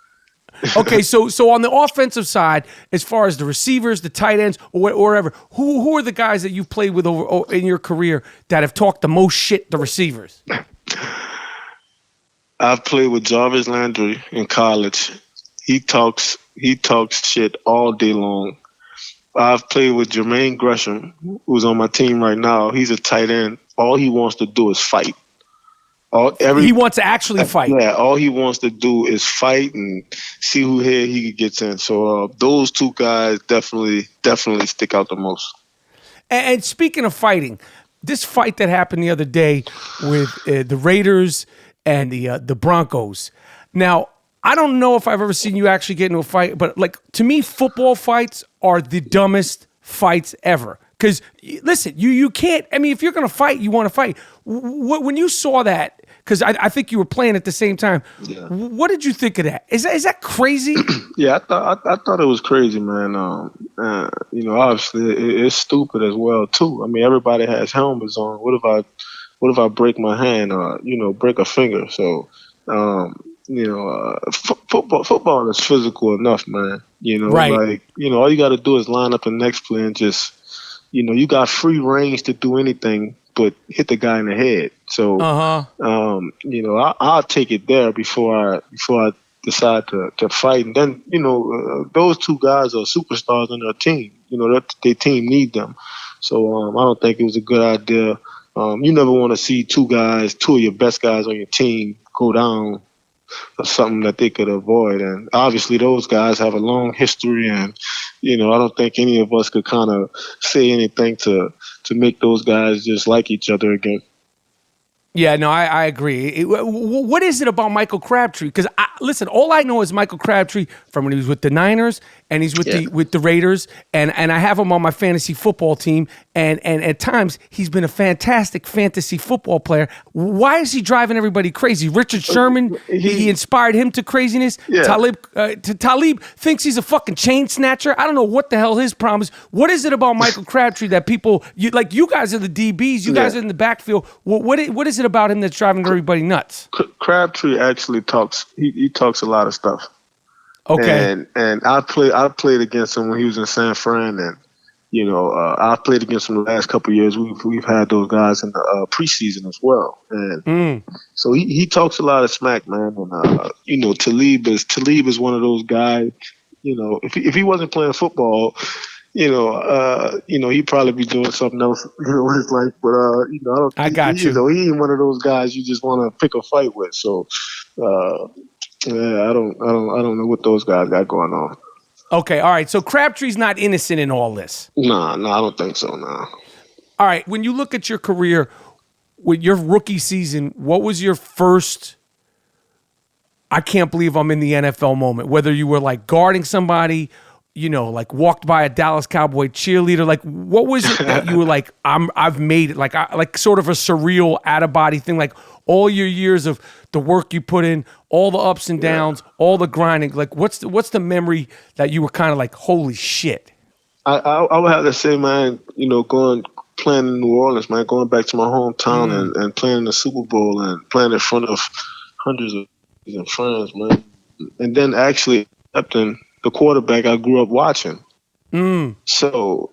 Okay, so on the offensive side, as far as the receivers, the tight ends, or wherever, who are the guys that you've played with over in your career that have talked the most shit to receivers? I've played with Jarvis Landry in college. He talks shit all day long. I've played with Jermaine Gresham, who's on my team right now. He's a tight end. All he wants to do is fight. He wants to actually fight. Yeah, all he wants to do is fight and see who here he gets in. So those two guys definitely stick out the most. And speaking of fighting, this fight that happened the other day with the Raiders and the Broncos. Now, I don't know if I've ever seen you actually get into a fight, but to me, football fights are the dumbest fights ever. Because listen, you can't. I mean, if you're gonna fight, you want to fight. When you saw that, because I think you were playing at the same time. Yeah. What did you think of that? Is that crazy? Yeah, I thought it was crazy, man. Obviously it's stupid as well too. I mean, everybody has helmets on. What if I break my hand or break a finger? So football is physical enough, man. Right. All you got to do is line up the next play and just. You got free range to do anything but hit the guy in the head. So, I'll take it there before I decide to fight. And then, those two guys are superstars on their team. Their team need them. So, I don't think it was a good idea. You never want to see two of your best guys on your team go down or something that they could avoid. And obviously those guys have a long history, and I don't think any of us could kind of say anything to make those guys just like each other again. Yeah, no, I agree. What is it about Michael Crabtree? Because listen, all I know is Michael Crabtree from when he was with the Niners and he's with the Raiders, and I have him on my fantasy football team, and at times he's been a fantastic fantasy football player. Why is he driving everybody crazy? Richard Sherman, he inspired him to craziness. Yeah. Talib thinks he's a fucking chain snatcher. I don't know what the hell his problem is. What is it about Michael Crabtree that people you guys are the DBs, you guys are in the backfield. What is it about him that's driving everybody nuts? Crabtree actually talks. He talks a lot of stuff. Okay. And I played against him when he was in San Fran, and I played against him the last couple of years. We've had those guys in the preseason as well, and so he talks a lot of smack, man. And Talib is one of those guys. If he wasn't playing football, he'd probably be doing something else, with his life. But I don't. I got you. He ain't one of those guys you just want to pick a fight with. So, I don't know what those guys got going on. Okay, all right. So Crabtree's not innocent in all this. Nah, I don't think so. Nah. All right. When you look at your career, with your rookie season, what was your first? I can't believe I'm in the NFL moment. Whether you were like guarding somebody, like walked by a Dallas Cowboy cheerleader, like what was it that you were like, I've made it, like sort of a surreal out of body thing, like all your years of the work you put in, all the ups and downs, all the grinding. Like what's the memory that you were kind of like, holy shit? I would have to say, man, playing in New Orleans, man, going back to my hometown and playing in the Super Bowl and playing in front of hundreds of friends, man, and then actually accepting the quarterback I grew up watching. So,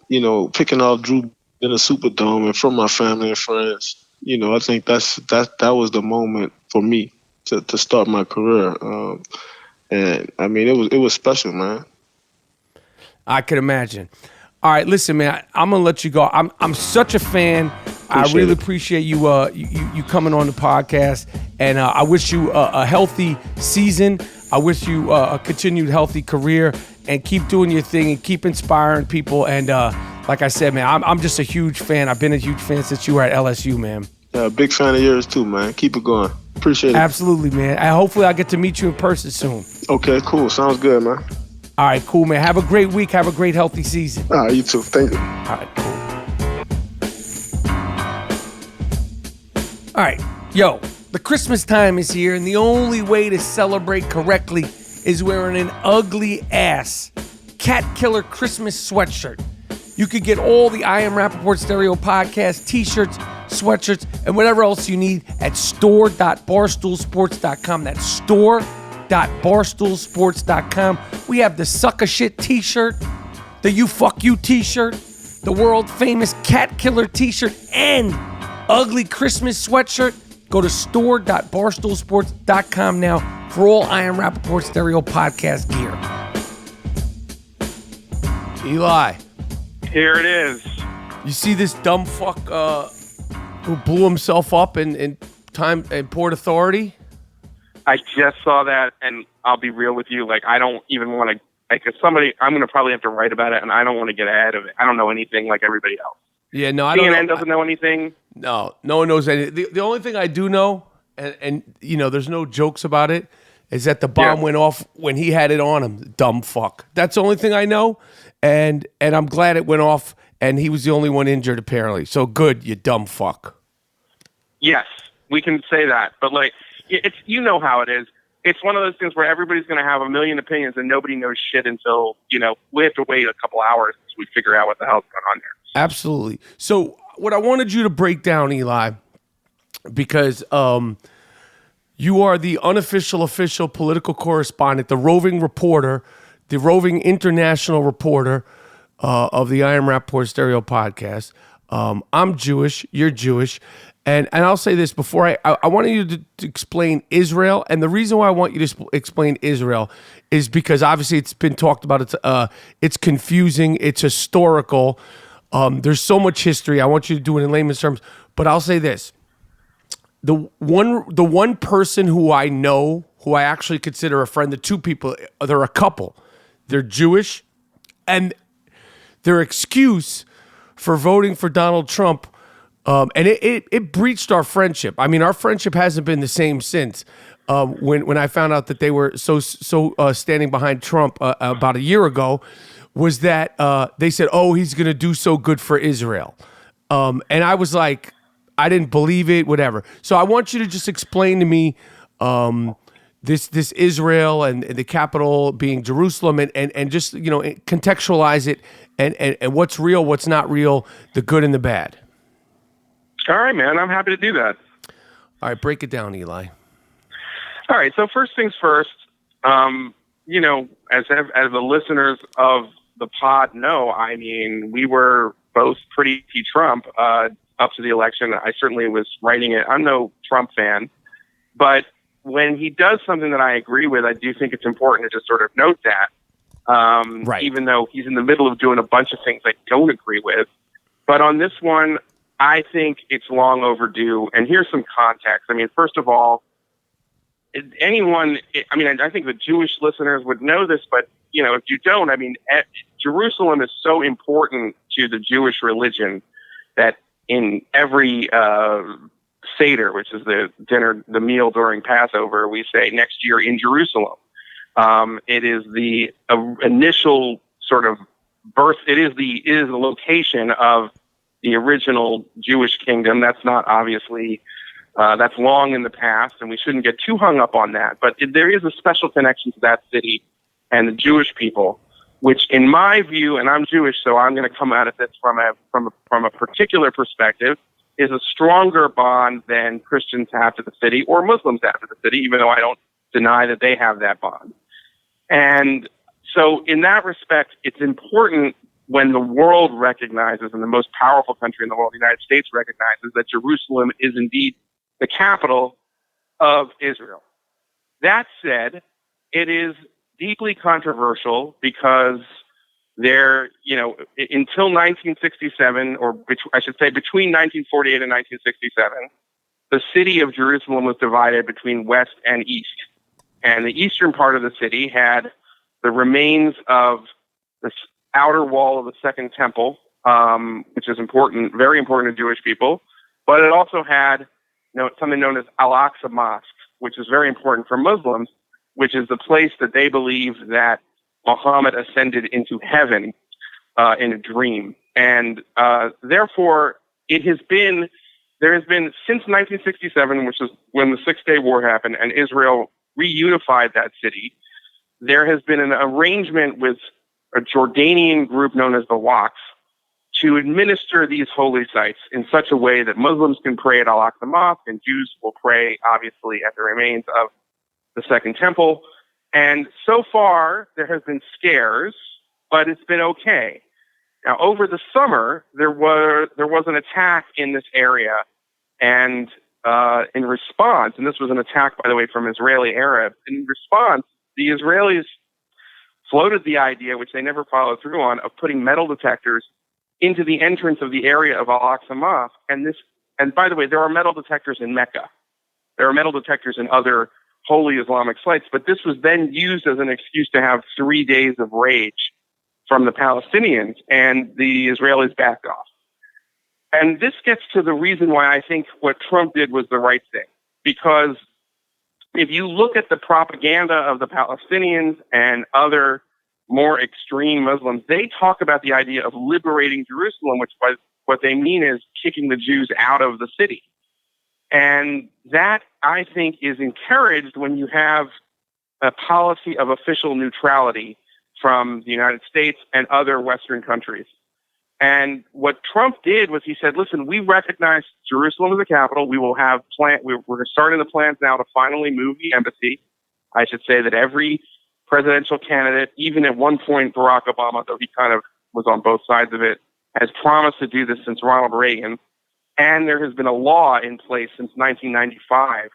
picking off Drew in a Superdome and from my family and friends, I think that was the moment for me to start my career. And I mean, it was special, man. I could imagine. All right, listen, man, I'm gonna let you go. I'm such a fan. I really appreciate you you coming on the podcast, and I wish you a healthy season. I wish you a continued healthy career, and keep doing your thing and keep inspiring people. And like I said, man, I'm just a huge fan. I've been a huge fan since you were at LSU, man. Yeah, big fan of yours too, man. Keep it going. Appreciate it. Absolutely, man. And hopefully I'll get to meet you in person soon. Okay, cool. Sounds good, man. All right, cool, man. Have a great week. Have a great, healthy season. All right, you too. Thank you. All right, cool. All right, yo, the Christmas time is here, and the only way to celebrate correctly is wearing an ugly-ass cat killer Christmas sweatshirt. You could get all the I Am Rapaport Stereo podcast t-shirts, sweatshirts, and whatever else you need at store.barstoolsports.com. That's store.barstoolsports.com. We have the sucker shit t-shirt, the you fuck you t-shirt, the world famous cat killer t-shirt, and ugly Christmas sweatshirt. Go to store.barstoolsports.com now for all I Am Rapaport Stereo podcast gear. Eli. Here it is. You see this dumb fuck who blew himself up in Port Authority? I just saw that, and I'll be real with you. Like, I don't even want to, like, if somebody, I'm going to probably have to write about it, and I don't want to get ahead of it. I don't know anything like everybody else. Yeah, no, I don't know. CNN doesn't know anything. No one knows anything. The only thing I do know, and there's no jokes about it, is that the bomb went off when he had it on him. Dumb fuck. That's the only thing I know, and I'm glad it went off, and he was the only one injured apparently. So good, you dumb fuck. Yes, we can say that, but like, it's how it is. It's one of those things where everybody's going to have a million opinions, and nobody knows shit until we have to wait a couple hours until we figure out what the hell's going on there. Absolutely. So what I wanted you to break down, Eli, because you are the unofficial, official political correspondent, the roving reporter, the roving international reporter of the I Am Rapaport Stereo podcast. I'm Jewish. You're Jewish. And I'll say this before I wanted you to explain Israel. And the reason why I want you to explain Israel is because obviously it's been talked about. It's confusing. It's historical. There's so much history. I want you to do it in layman's terms. But I'll say this. The one person who I know, who I actually consider a friend, the two people, they're a couple. They're Jewish. And their excuse for voting for Donald Trump And it breached our friendship. I mean, our friendship hasn't been the same since. When I found out that they were so standing behind Trump about a year ago, was that they said, "Oh, he's going to do so good for Israel," and I was like, I didn't believe it. Whatever. So I want you to just explain to me this Israel and the capital being Jerusalem, and just contextualize it and what's real, what's not real, the good and the bad. All right, man. I'm happy to do that. All right, break it down, Eli. All right. So first things first, as the listeners of the pod know, I mean, we were both pretty Trump up to the election. I certainly was writing it. I'm no Trump fan, but when he does something that I agree with, I do think it's important to just sort of note that, Right. Even though he's in the middle of doing a bunch of things I don't agree with. But on this one, I think it's long overdue. And here's some context. I mean, first of all, I think the Jewish listeners would know this, but, if you don't, I mean, Jerusalem is so important to the Jewish religion that in every Seder, which is the dinner, the meal during Passover, we say next year in Jerusalem. It is the initial sort of birth. It is the location of the original Jewish kingdom. That's not obviously, that's long in the past, and we shouldn't get too hung up on that. But there is a special connection to that city and the Jewish people, which in my view, and I'm Jewish, so I'm going to come at this from a particular perspective, is a stronger bond than Christians have to the city or Muslims have to the city, even though I don't deny that they have that bond. And so in that respect, it's important when the world recognizes, and the most powerful country in the world, the United States, recognizes that Jerusalem is indeed the capital of Israel. That said, it is deeply controversial because until 1967, or I should say between 1948 and 1967, the city of Jerusalem was divided between west and east. And the eastern part of the city had the remains of the outer wall of the Second Temple, which is important, very important to Jewish people. But it also had something known as Al-Aqsa Mosque, which is very important for Muslims, which is the place that they believe that Muhammad ascended into heaven in a dream. And therefore, there has been since 1967, which is when the Six-Day War happened, and Israel reunified that city, there has been an arrangement with a Jordanian group known as the Waqf to administer these holy sites in such a way that Muslims can pray at Al-Aqsa Mosque and Jews will pray, obviously, at the remains of the Second Temple. And so far, there has been scares, but it's been okay. Now, over the summer, there was an attack in this area, and in response, and this was an attack, by the way, from Israeli Arabs, in response, the Israelis floated the idea, which they never followed through on, of putting metal detectors into the entrance of the area of Al-Aqsa Mosque. And by the way, there are metal detectors in Mecca. There are metal detectors in other holy Islamic sites, but this was then used as an excuse to have 3 days of rage from the Palestinians, and the Israelis backed off. And this gets to the reason why I think what Trump did was the right thing. Because if you look at the propaganda of the Palestinians and other more extreme Muslims, they talk about the idea of liberating Jerusalem, which what they mean is kicking the Jews out of the city. And that, I think, is encouraged when you have a policy of official neutrality from the United States and other Western countries. And what Trump did was he said, listen, we recognize Jerusalem as the capital. We will have we're starting the plans now to finally move the embassy. I should say that every presidential candidate, even at one point Barack Obama, though he kind of was on both sides of it, has promised to do this since Ronald Reagan. And there has been a law in place since 1995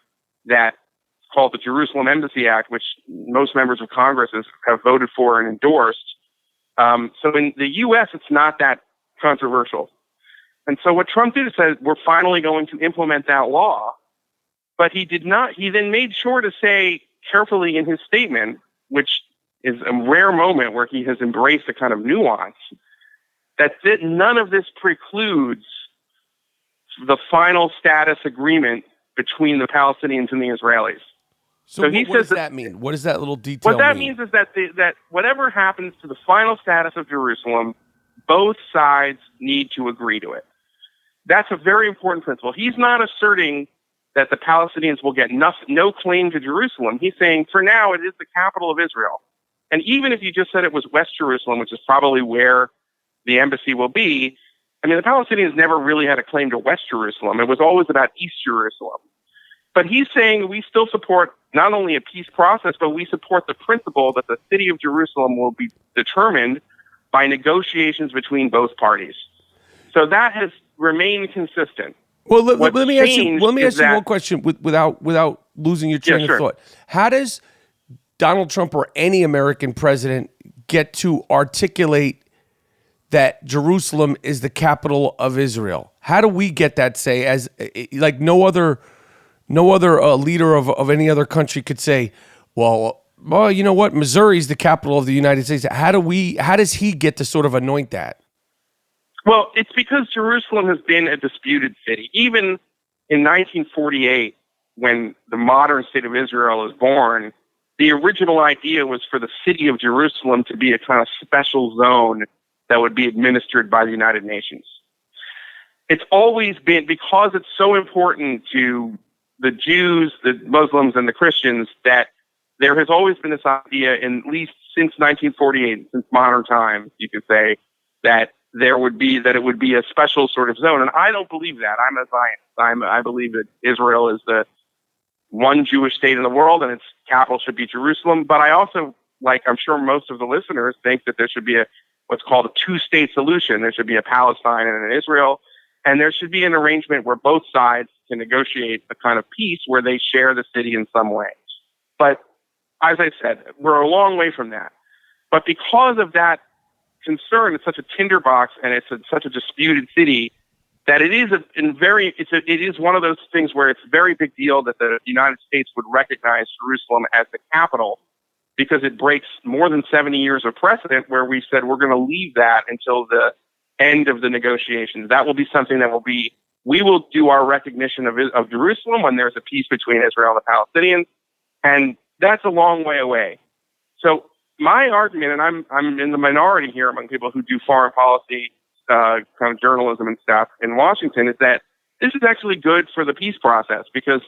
that's called the Jerusalem Embassy Act, which most members of Congress have voted for and endorsed. So in the U.S., it's not that controversial. And so what Trump did is said, we're finally going to implement that law. But he did not. He then made sure to say carefully in his statement, which is a rare moment where he has embraced a kind of nuance, that none of this precludes the final status agreement between the Palestinians and the Israelis. So he what does says that mean? What does that little detail What that mean? means is that that whatever happens to the final status of Jerusalem, both sides need to agree to it. That's a very important principle. He's not asserting that the Palestinians will get no claim to Jerusalem. He's saying, for now, it is the capital of Israel. And even if you just said it was West Jerusalem, which is probably where the embassy will be, I mean, the Palestinians never really had a claim to West Jerusalem. It was always about East Jerusalem. But he's saying we still support not only a peace process, but we support the principle that the city of Jerusalem will be determined by negotiations between both parties. So that has remained consistent. Well, let me ask you that one question without losing your train of thought. How does Donald Trump or any American president get to articulate that Jerusalem is the capital of Israel? How do we get that say as like no other leader of any other country could say, well, you know what? Missouri is the capital of the United States. How does he get to sort of anoint that? Well, it's because Jerusalem has been a disputed city. Even in 1948, when the modern state of Israel is born, the original idea was for the city of Jerusalem to be a kind of special zone that would be administered by the United Nations. It's always been, because it's so important to the Jews, the Muslims, and the Christians, that there has always been this idea, at least since 1948, since modern times, you could say, that it would be a special sort of zone. And I don't believe that. I'm a Zionist. I believe that Israel is the one Jewish state in the world, and its capital should be Jerusalem. But I also, like I'm sure most of the listeners, think that there should be what's called a two-state solution. There should be a Palestine and an Israel, and there should be an arrangement where both sides can negotiate a kind of peace where they share the city in some way. But as I said, we're a long way from that. But because of that concern, it's such a tinderbox and it's such a disputed city that it is one of those things where it's a very big deal that the United States would recognize Jerusalem as the capital, because it breaks more than 70 years of precedent where we said we're going to leave that until the end of the negotiations. That will be something that we will do our recognition of Jerusalem when there's a peace between Israel and the Palestinians, and that's a long way away. So my argument, and I'm in the minority here among people who do foreign policy kind of journalism and stuff in Washington, is that this is actually good for the peace process, because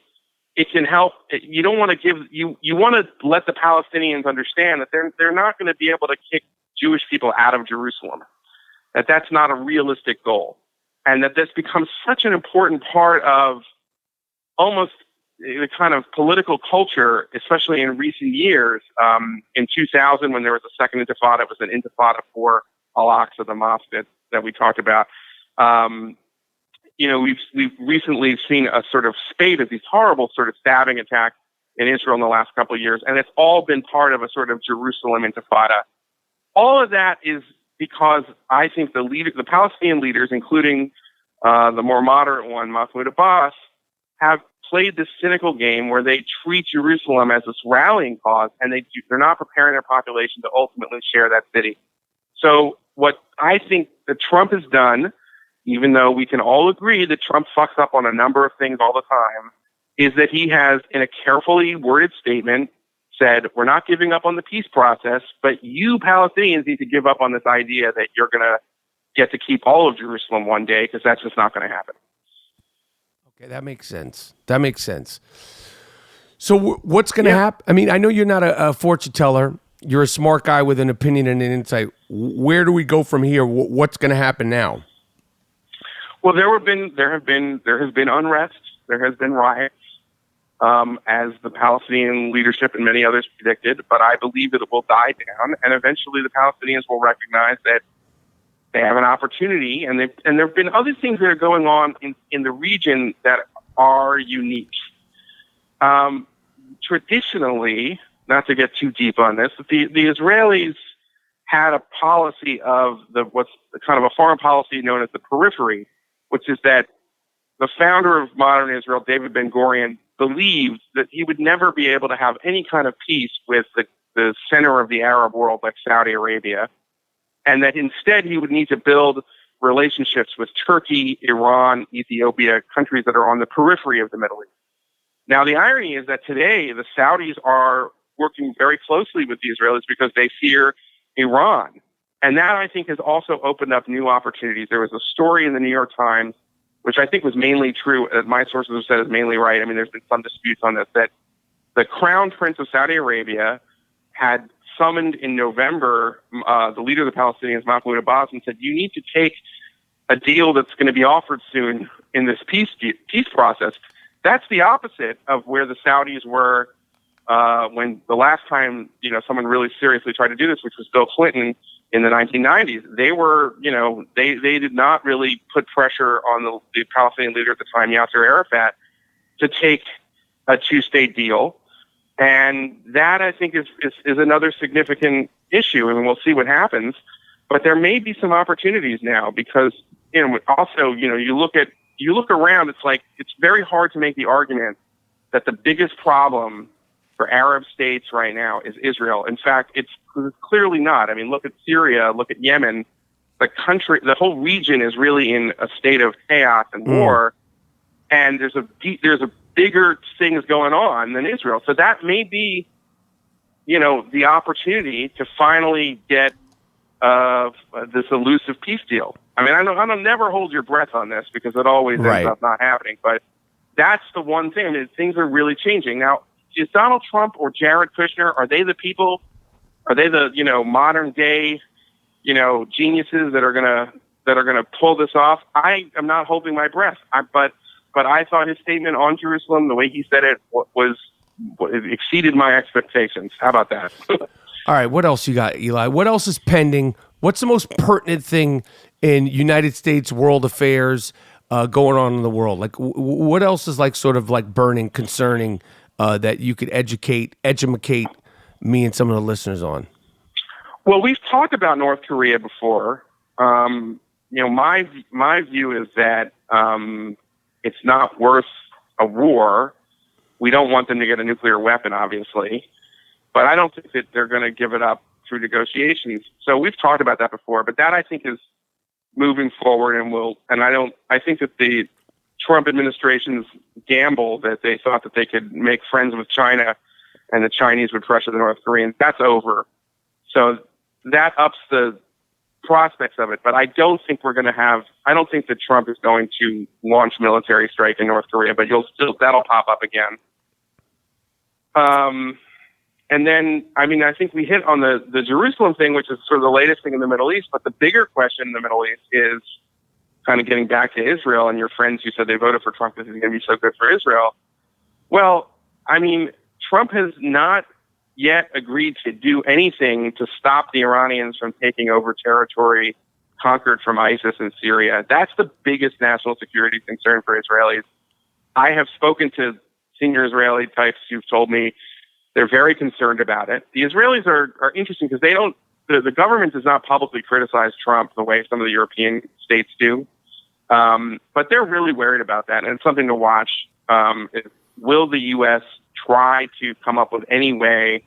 it can help. You don't want to you want to let the Palestinians understand that they're not going to be able to kick Jewish people out of Jerusalem, that that's not a realistic goal, and that this becomes such an important part of almost the kind of political culture, especially in recent years. In 2000, when there was a second intifada, it was an intifada for Al-Aqsa, the mosque that we talked about. We've recently seen a sort of spate of these horrible sort of stabbing attacks in Israel in the last couple of years, and it's all been part of a sort of Jerusalem intifada. All of that is because I think the Palestinian leaders, including the more moderate one, Mahmoud Abbas, have played this cynical game where they treat Jerusalem as this rallying cause, and they're not preparing their population to ultimately share that city. So what I think that Trump has done, even though we can all agree that Trump fucks up on a number of things all the time, is that he has, in a carefully worded statement, said, we're not giving up on the peace process, but you Palestinians need to give up on this idea that you're going to get to keep all of Jerusalem one day, because that's just not going to happen. Okay, that makes sense. So what's going to happen? I mean, I know you're not a fortune teller. You're a smart guy with an opinion and an insight. Where do we go from here? What's going to happen now? Well, there has been unrest. There has been riots, as the Palestinian leadership and many others predicted. But I believe that it will die down, and eventually the Palestinians will recognize that they have an opportunity, and there have been other things that are going on in the region that are unique. Traditionally, not to get too deep on this, but the Israelis had a policy of what's kind of a foreign policy known as the periphery, which is that the founder of modern Israel, David Ben-Gurion, believed that he would never be able to have any kind of peace with the center of the Arab world like Saudi Arabia, and that instead he would need to build relationships with Turkey, Iran, Ethiopia, countries that are on the periphery of the Middle East. Now, the irony is that today the Saudis are working very closely with the Israelis because they fear Iran. And that, I think, has also opened up new opportunities. There was a story in the New York Times, which I think was mainly true, my sources have said is mainly right. I mean, there's been some disputes on this, that the Crown Prince of Saudi Arabia had summoned in November the leader of the Palestinians, Mahmoud Abbas, and said, you need to take a deal that's going to be offered soon in this peace process. That's the opposite of where the Saudis were when the last time, someone really seriously tried to do this, which was Bill Clinton in the 1990s. They were, they did not really put pressure on the Palestinian leader at the time, Yasser Arafat, to take a two-state deal. And that, I think, is another significant issue. I mean, we'll see what happens. But there may be some opportunities now because, also, you look around, it's very hard to make the argument that the biggest problem for Arab states right now is Israel. In fact, it's clearly not. I mean, look at Syria, look at Yemen. The whole region is really in a state of chaos and war. And there's a bigger things going on than Israel. So that may be, the opportunity to finally get this elusive peace deal. I mean, I don't never hold your breath on this because it always ends up not happening. But that's the one thing. I mean, things are really changing. Now, is Donald Trump or Jared Kushner, are they the people? Are they the, modern day, geniuses that are gonna pull this off? I am not holding my breath. But I thought his statement on Jerusalem, the way he said it, it exceeded my expectations. How about that? All right, what else you got, Eli? What else is pending? What's the most pertinent thing in United States world affairs going on in the world? Like, what else is sort of burning, concerning that you could educate me and some of the listeners on? Well, we've talked about North Korea before. My view is that it's not worth a war. We don't want them to get a nuclear weapon, obviously, but I don't think that they're going to give it up through negotiations. So we've talked about that before, but that I think is moving forward, I think that the Trump administration's gamble that they thought that they could make friends with China and the Chinese would pressure the North Koreans, that's over. So that ups the prospects of it. But I don't think I don't think that Trump is going to launch military strike in North Korea, but that'll pop up again. And then, I think we hit on the Jerusalem thing, which is sort of the latest thing in the Middle East. But the bigger question in the Middle East is kind of getting back to Israel and your friends who said they voted for Trump because he's going to be so good for Israel. Well, Trump has not yet agreed to do anything to stop the Iranians from taking over territory conquered from ISIS in Syria. That's the biggest national security concern for Israelis. I have spoken to senior Israeli types who've told me they're very concerned about it. The Israelis are interesting because the government does not publicly criticize Trump the way some of the European states do. But they're really worried about that, and it's something to watch. Will the U.S. try to come up with any way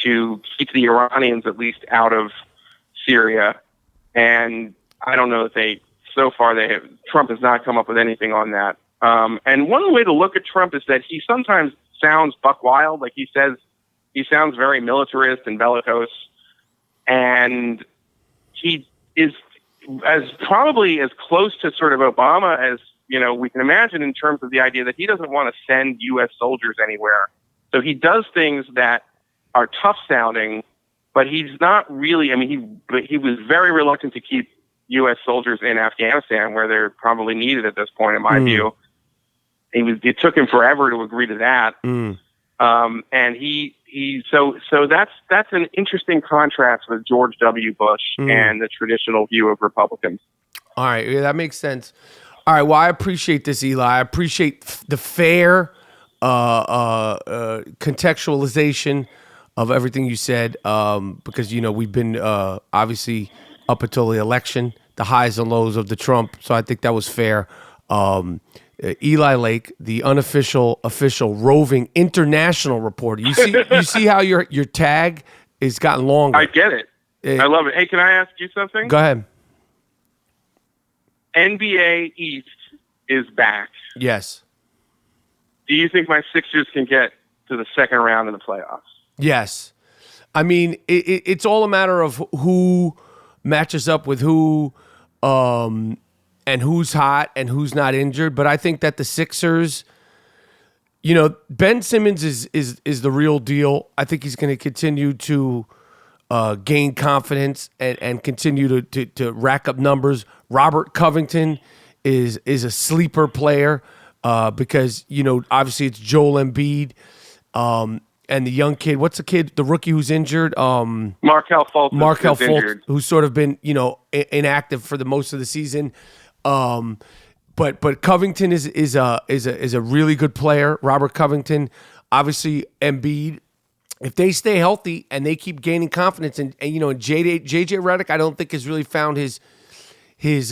to keep the Iranians at least out of Syria? And I don't know that Trump has not come up with anything on that. And one way to look at Trump is that he sometimes sounds buck wild. Like he sounds very militarist and bellicose. And he is probably as close to sort of Obama as, we can imagine in terms of the idea that he doesn't want to send U.S. soldiers anywhere. So he does things that are tough sounding, but he's not really, he was very reluctant to keep U.S. soldiers in Afghanistan where they're probably needed at this point, in my view. It took him forever to agree to that. And so that's an interesting contrast with George W. Bush and the traditional view of Republicans. All right, yeah, that makes sense. All right, well, I appreciate this, Eli. I appreciate the fair contextualization of everything you said, because we've been obviously up until the election, the highs and lows of the Trump. So I think that was fair. Eli Lake, the unofficial, official, roving international reporter. You see how your tag has gotten longer. I get it. I love it. Hey, can I ask you something? Go ahead. NBA East is back. Yes. Do you think my Sixers can get to the second round of the playoffs? Yes. I mean, it's all a matter of who matches up with who, and who's hot and who's not injured. But I think that the Sixers, Ben Simmons is the real deal. I think he's going to continue to gain confidence and continue to rack up numbers. Robert Covington is a sleeper player because, obviously it's Joel Embiid and the young kid. What's the kid? The rookie who's injured? Markelle Fultz, who's sort of been, inactive for the most of the season. But Covington is a really good player. Robert Covington, obviously Embiid. If they stay healthy and they keep gaining confidence, and JJ Redick, I don't think has really found his.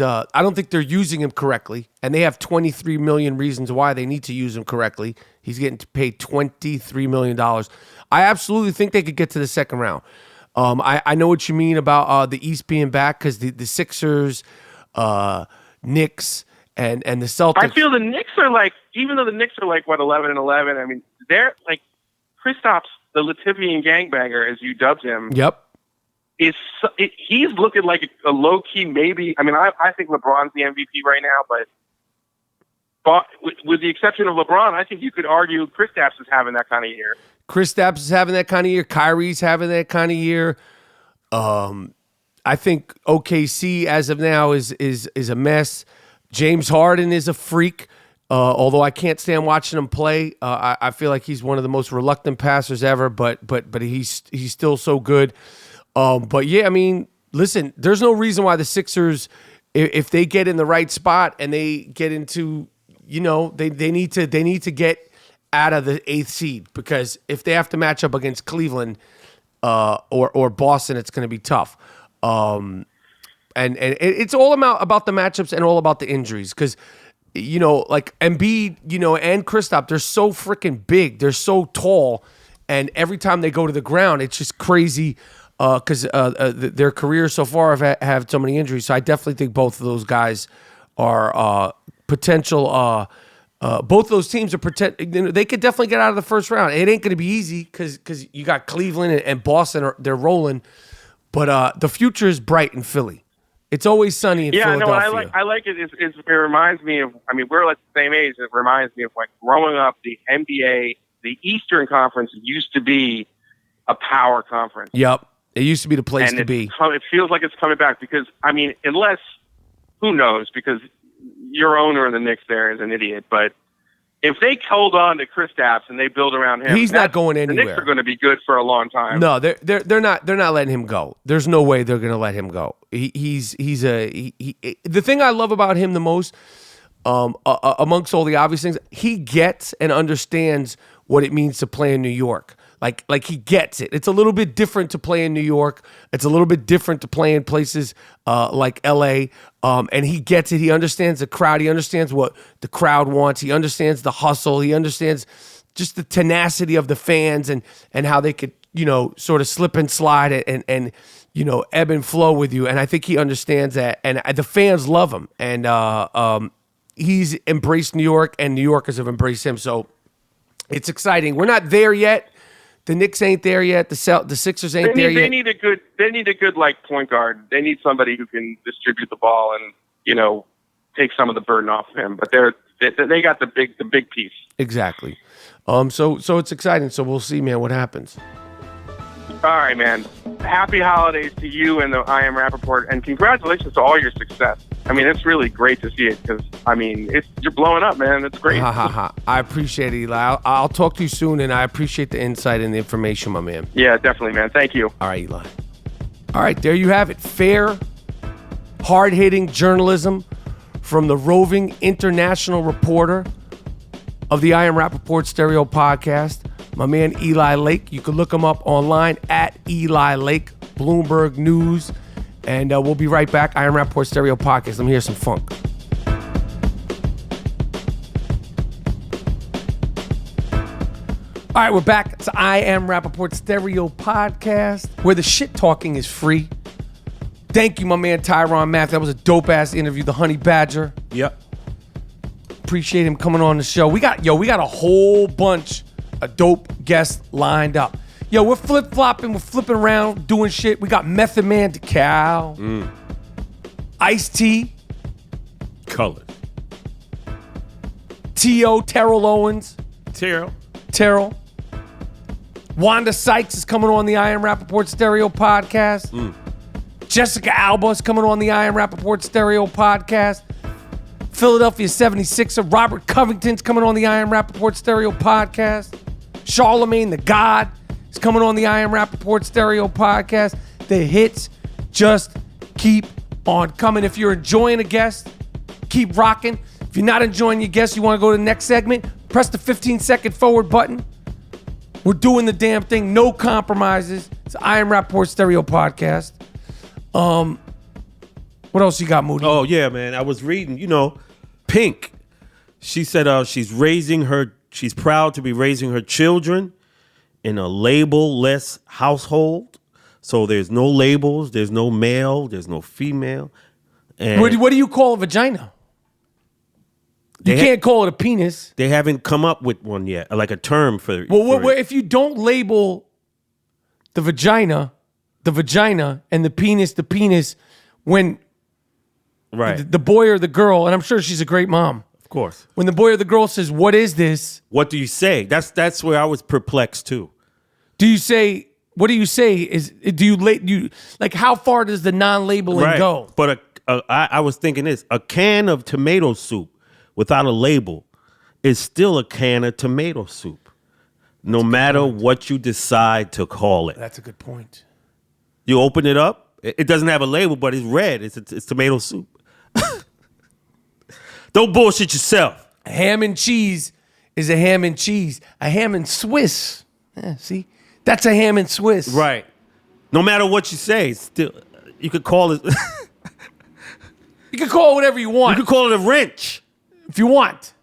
I don't think they're using him correctly, and they have 23 million reasons why they need to use him correctly. He's getting paid $23 million. I absolutely think they could get to the second round. I know what you mean about the East being back because the Sixers, Knicks, and the Celtics. I feel the Knicks are even though the Knicks are 11-11. I mean, they're like Kristaps, the Latvian gangbanger, as you dubbed him. Yep. He's looking like a low key maybe. I mean, I think LeBron's the MVP right now, but with the exception of LeBron, I think you could argue Kristaps is having that kind of year. Kristaps is having that kind of year. Kyrie's having that kind of year. I think OKC as of now is a mess. James Harden is a freak. Although I can't stand watching him play, I feel like he's one of the most reluctant passers ever. But he's still so good. But yeah, I mean, listen, there's no reason why the Sixers, if they get in the right spot and they get into, they need to get out of the 8th seed, because if they have to match up against Cleveland or Boston, it's going to be tough. And it's all about the matchups and all about the injuries, because like Embiid, and Kristaps, they're so freaking big, they're so tall, and every time they go to the ground, it's just crazy. Because their careers so far have had so many injuries. So I definitely think both of those guys are potential. Both of those teams are they could definitely get out of the first round. It ain't going to be easy because you got Cleveland and Boston. They're rolling. But the future is bright in Philly. It's always sunny in Philadelphia. No, I like it. It reminds me of, I mean, we're like the same age. It reminds me of growing up, the NBA, the Eastern Conference used to be a power conference. Yep. It used to be the place to be. It feels like it's coming back because, I mean, unless, who knows, because your owner of the Knicks there is an idiot, but if they hold on to Kristaps and they build around him, he's not going anywhere. The Knicks are going to be good for a long time. No, they're not letting him go. There's no way they're going to let him go. The thing I love about him the most, amongst all the obvious things, he gets and understands what it means to play in New York. Like he gets it. It's a little bit different to play in New York. It's a little bit different to play in places like L.A. And he gets it. He understands the crowd. He understands what the crowd wants. He understands the hustle. He understands just the tenacity of the fans and how they could, sort of slip and slide and ebb and flow with you. And I think he understands that. And the fans love him. And he's embraced New York, and New Yorkers have embraced him. So it's exciting. We're not there yet. The Knicks ain't there yet. The Sixers ain't there yet. They need a good point guard. They need somebody who can distribute the ball and take some of the burden off of him. But they got the big piece. Exactly. So it's exciting. So we'll see, man, what happens. All right, man. Happy holidays to you and the I Am Rapaport, and congratulations to all your success. I mean, it's really great to see it because, I mean, you're blowing up, man. It's great. I appreciate it, Eli. I'll talk to you soon, and I appreciate the insight and the information, my man. Yeah, definitely, man. Thank you. All right, Eli. All right, there you have it. Fair, hard-hitting journalism from the roving international reporter of the I Am Rapaport Stereo Podcast, my man Eli Lake. You can look him up online at Eli Lake, Bloomberg News. And we'll be right back. I Am Rapaport Stereo Podcast. Let me hear some funk. All right, we're back. It's I Am Rapaport Stereo Podcast, where the shit talking is free. Thank you, my man Tyrann Mathieu. That was a dope-ass interview. The Honey Badger. Yep. Appreciate him coming on the show. We got a whole bunch of dope guests lined up. Yo, we're flip-flopping, we're flipping around, doing shit. We got Method Man DeCal, Ice-T, Colors. T.O. Terrell Owens, Terrell. Wanda Sykes is coming on the I Am Rapaport Stereo Podcast. Jessica Alba is coming on the I Am Rapaport Stereo Podcast. Philadelphia 76er Robert Covington's coming on the I Am Rapaport Stereo Podcast. Charlemagne the God is coming on the I Am Rapaport Stereo Podcast. The hits just keep on coming. If you're enjoying a guest, keep rocking. If you're not enjoying your guest, you want to go to the next segment, press the 15-second forward button. We're doing the damn thing. No compromises. It's I Am Rapaport Stereo Podcast. What else you got, Moody? Oh, yeah, man. I was reading, Pink. She said she's proud to be raising her children in a label-less household. So there's no labels, there's no male, there's no female. And what do you call a vagina? You can't call it a penis. They haven't come up with one yet, like a term for Well, if you don't label the vagina, and the penis, when right. the boy or the girl, and I'm sure she's a great mom. Of course. When the boy or the girl says, "What is this?" What do you say? That's where I was perplexed too. Do you say? What do you say? Like how far does the non-labeling go? But I was thinking this: a can of tomato soup without a label is still a can of tomato soup, no matter what you decide to call it. That's a good point. You open it up, it doesn't have a label, but it's red. It's tomato soup. Don't bullshit yourself. Ham and cheese is a ham and cheese. A ham and Swiss. Yeah, see? That's a ham and Swiss. Right. No matter what you say, it's still you could call it. You can call it whatever you want. You could call it a wrench. If you want.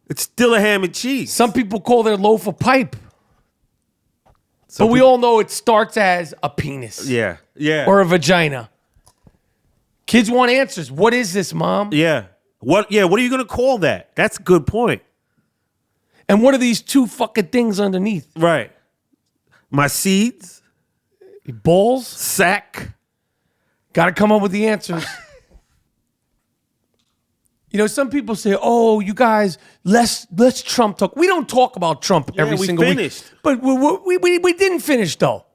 It's still a ham and cheese. Some people call their loaf a pipe. But we all know it starts as a penis. Yeah. Or a vagina. Kids want answers. What is this, Mom? Yeah. What are you going to call that? That's a good point. And what are these two fucking things underneath? Right. My seeds. Balls. Sack. Got to come up with the answers. Some people say, "Oh, you guys, let's Trump talk." We don't talk about Trump every single finished. week. But we didn't finish though.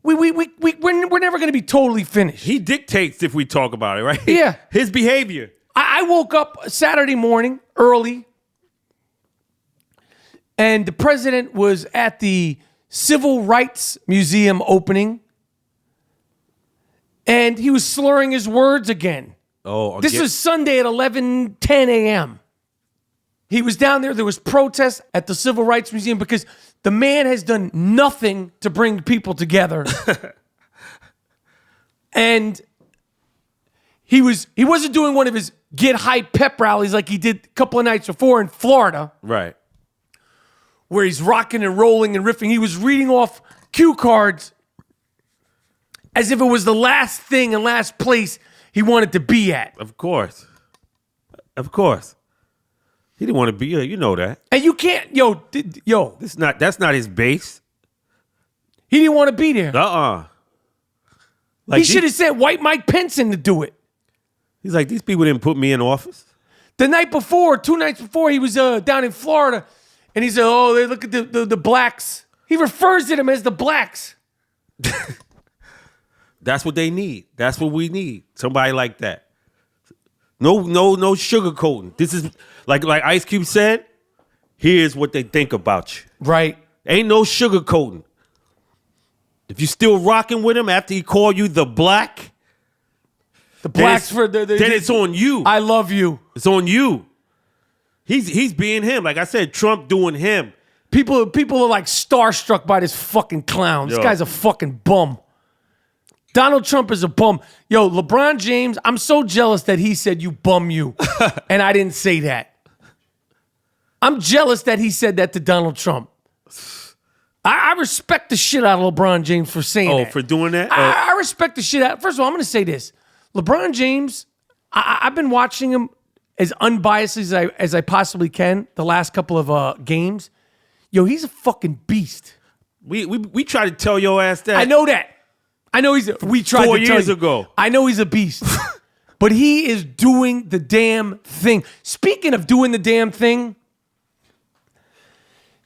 We're never going to be totally finished. He dictates if we talk about it, right? Yeah. His behavior. I woke up Saturday morning early, and the president was at the Civil Rights Museum opening, and he was slurring his words again. Oh, this was Sunday at 11:10 a.m. He was down there. There was protests at the Civil Rights Museum because the man has done nothing to bring people together. And he wasn't doing one of his get hype pep rallies like he did a couple of nights before in Florida. Right. Where he's rocking and rolling and riffing. He was reading off cue cards as if it was the last thing and last place he wanted to be at. Of course. He didn't want to be here. You know that. And you can't, That's not his base. He didn't want to be there. Like he should have sent White Mike Pence in to do it. He's like, these people didn't put me in office. The night before, 2 nights before, he was down in Florida, and he said, "Oh, they look at the blacks." He refers to them as the blacks. That's what they need. That's what we need. Somebody like that. No sugarcoating. This is like Ice Cube said. Here's what they think about you. Right. Ain't no sugarcoating. If you still rocking with him after he called you the black, then it's on you. I love you. It's on you. He's being him. Like I said, Trump doing him. People are like starstruck by this fucking clown. This guy's a fucking bum. Donald Trump is a bum. Yo, LeBron James, I'm so jealous that he said you bum you. And I didn't say that. I'm jealous that he said that to Donald Trump. I respect the shit out of LeBron James for saying that. For doing that? I respect the shit out. First of all, I'm going to say this. LeBron James, I've been watching him as unbiased as I possibly can the last couple of games. Yo, he's a fucking beast. We tried to tell your ass that. I know that. I know we tried 4 to tell years you. ago. I know he's a beast. But he is doing the damn thing. Speaking of doing the damn thing,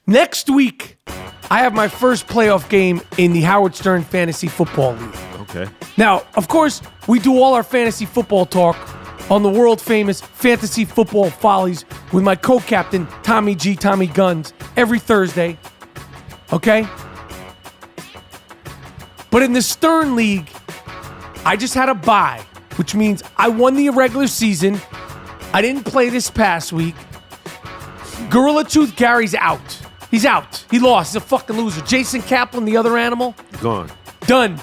next week, I have my first playoff game in the Howard Stern Fantasy Football League. Okay. Now, of course, we do all our fantasy football talk on the world-famous Fantasy Football Follies with my co-captain, Tommy Guns, every Thursday. Okay? But in the Stern League, I just had a bye, which means I won the regular season. I didn't play this past week. Gorilla Tooth Gary's out. He's out. He lost. He's a fucking loser. Jason Kaplan, the other animal, Gone. done.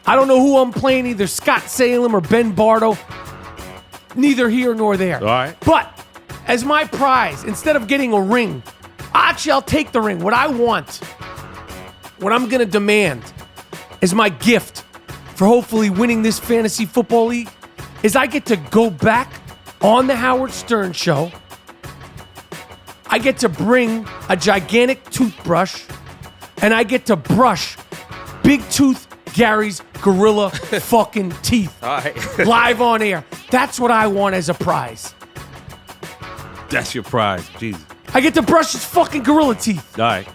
I don't know who I'm playing, either Scott Salem or Ben Bardo. Neither here nor there. All right. But as my prize, instead of getting a ring, actually, I'll take the ring. What I want, what I'm going to demand as my gift for hopefully winning this fantasy football league is I get to go back on the Howard Stern show. I get to bring a gigantic toothbrush and I get to brush Big Tooth Gary's gorilla fucking teeth. All right. Live on air. That's what I want as a prize. That's your prize. Jesus. I get to brush his fucking gorilla teeth. All right.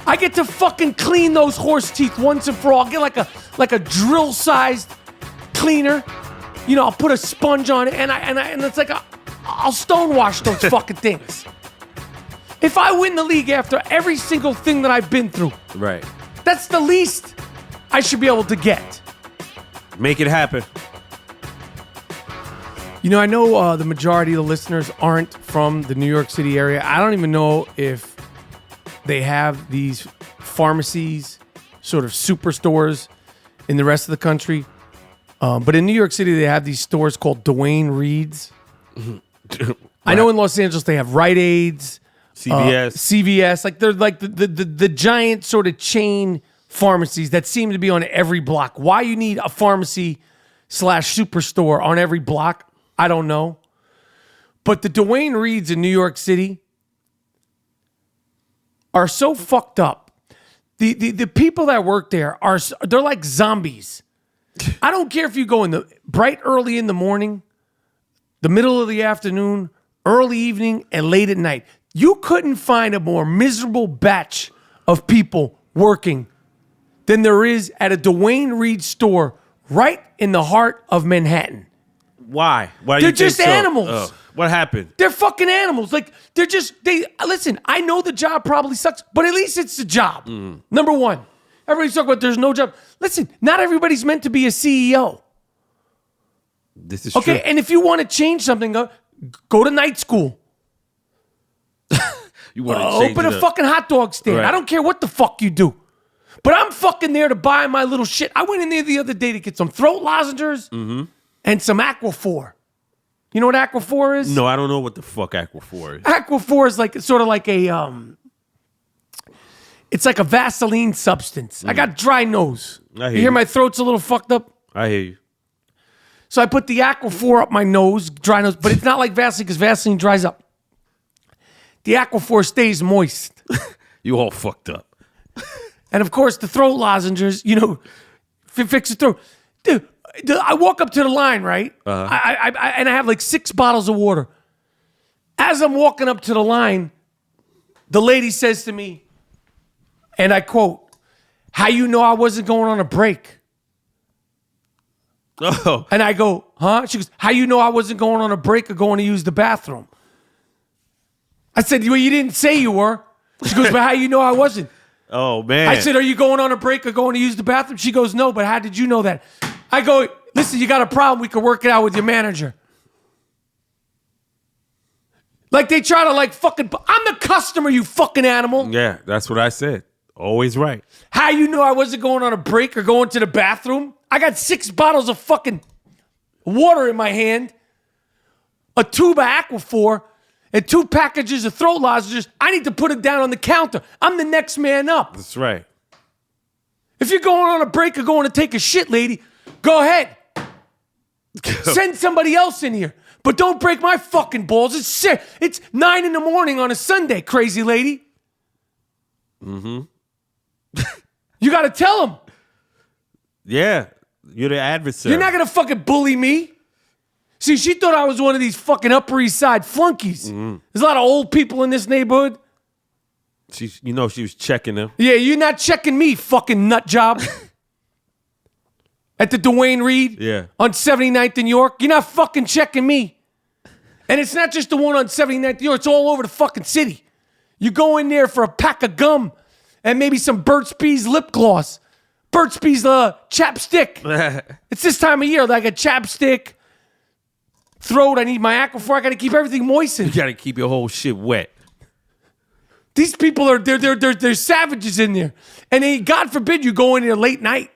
I get to fucking clean those horse teeth once and for all. Get like a drill-sized cleaner. You know, I'll put a sponge on it, and it's like I'll stonewash those fucking things. If I win the league after every single thing that I've been through, Right. that's the least I should be able to get. Make it happen. You know, I know the majority of the listeners aren't from the New York City area. I don't even know if they have these pharmacies, sort of superstores in the rest of the country. But in New York City, they have these stores called Duane Reade's. I know in Los Angeles, they have Rite Aids, CVS. Like they're like the giant sort of chain pharmacies that seem to be on every block. Why you need a pharmacy / superstore on every block, I don't know. But the Duane Reade's in New York City are so fucked up. The people that work there they're like zombies. I don't care if you go in the bright early in the morning, the middle of the afternoon, early evening, and late at night. You couldn't find a more miserable batch of people working than there is at a Duane Reade store right in the heart of Manhattan. Why? Why do They're you think just so? animals. What happened? They're fucking animals. Like, listen, I know the job probably sucks, but at least it's a job. Number one. Everybody's talking about there's no job. Listen, not everybody's meant to be a CEO. This is Okay, true. and if you want to change something, go to night school. You want to change Open it a up. fucking hot dog stand. Right. I don't care what the fuck you do. But I'm fucking there to buy my little shit. I went in there the other day to get some throat lozenges and some Aquaphor. You know what Aquaphor is? No, I don't know what the fuck Aquaphor is. Aquaphor is like sort of like a it's like a Vaseline substance. I got dry nose. I hear You hear you. my throat's a little fucked up? I hear you. So I put the Aquaphor up my nose, dry nose, but it's not like Vaseline because Vaseline dries up. The Aquaphor stays moist. You all fucked up. And of course, the throat lozenges, you know, fix the throat. Dude, I walk up to the line, right? And I have like 6 bottles of water. As I'm walking up to the line, the lady says to me, and I quote, "How you know I wasn't going on a break?" Oh, And I go, "Huh?" She goes, "How you know I wasn't going on a break or going to use the bathroom?" I said, "Well, you didn't say you were." She goes, "But how you know I wasn't?" oh man. I said, "Are you going on a break or going to use the bathroom?" She goes, "No, but how did you know that?" I go, "Listen, you got a problem. We can work it out with your manager." Like they try to like fucking, I'm the customer, you fucking animal. Yeah, that's what I said. Always right. How you know I wasn't going on a break or going to the bathroom? I got 6 bottles of fucking water in my hand, a tube of Aquaphor, and 2 packages of throat lozenges. I need to put it down on the counter. I'm the next man up. That's right. If you're going on a break or going to take a shit, lady, Go ahead. Send somebody else in here. But don't break my fucking balls. It's 9 a.m. on a Sunday, crazy lady. Mm-hmm. You got to tell them. Yeah, you're the adversary. You're not going to fucking bully me. See, she thought I was one of these fucking Upper East Side flunkies. Mm-hmm. There's a lot of old people in this neighborhood. She was checking them. Yeah, you're not checking me, fucking nut job. At the Duane Reade on 79th in York. You're not fucking checking me. And it's not just the one on 79th in York. It's all over the fucking city. You go in there for a pack of gum and maybe some Burt's Bees lip gloss. Burt's Bees chapstick. It's this time of year, like a chapstick. Throat, I need my Aquaphor. I got to keep everything moistened. You got to keep your whole shit wet. These people they're savages in there. And they, God forbid you go in there late night.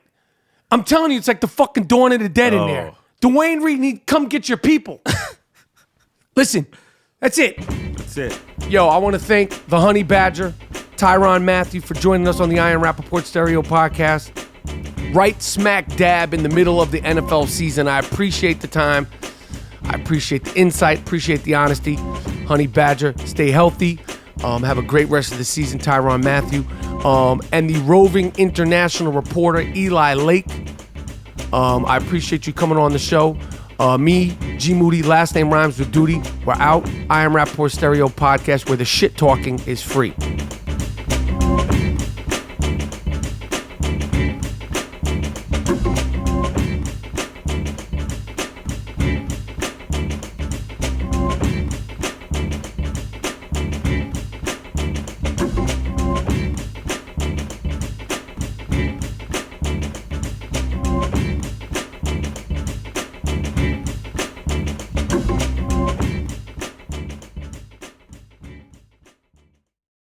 I'm telling you, it's like the fucking Dawn of the Dead in there. Duane Reade, come get your people. Listen, that's it. That's it. Yo, I want to thank the Honey Badger, Tyrann Mathieu, for joining us on the I Am Rapaport Stereo Podcast. Right smack dab in the middle of the NFL season. I appreciate the time. I appreciate the insight. Appreciate the honesty. Honey Badger, stay healthy. Have a great rest of the season, Tyrann Mathieu. And the roving international reporter, Eli Lake. I appreciate you coming on the show. Me, G Moody, last name rhymes with duty. We're out. I Am Rapaport Stereo Podcast, where the shit talking is free.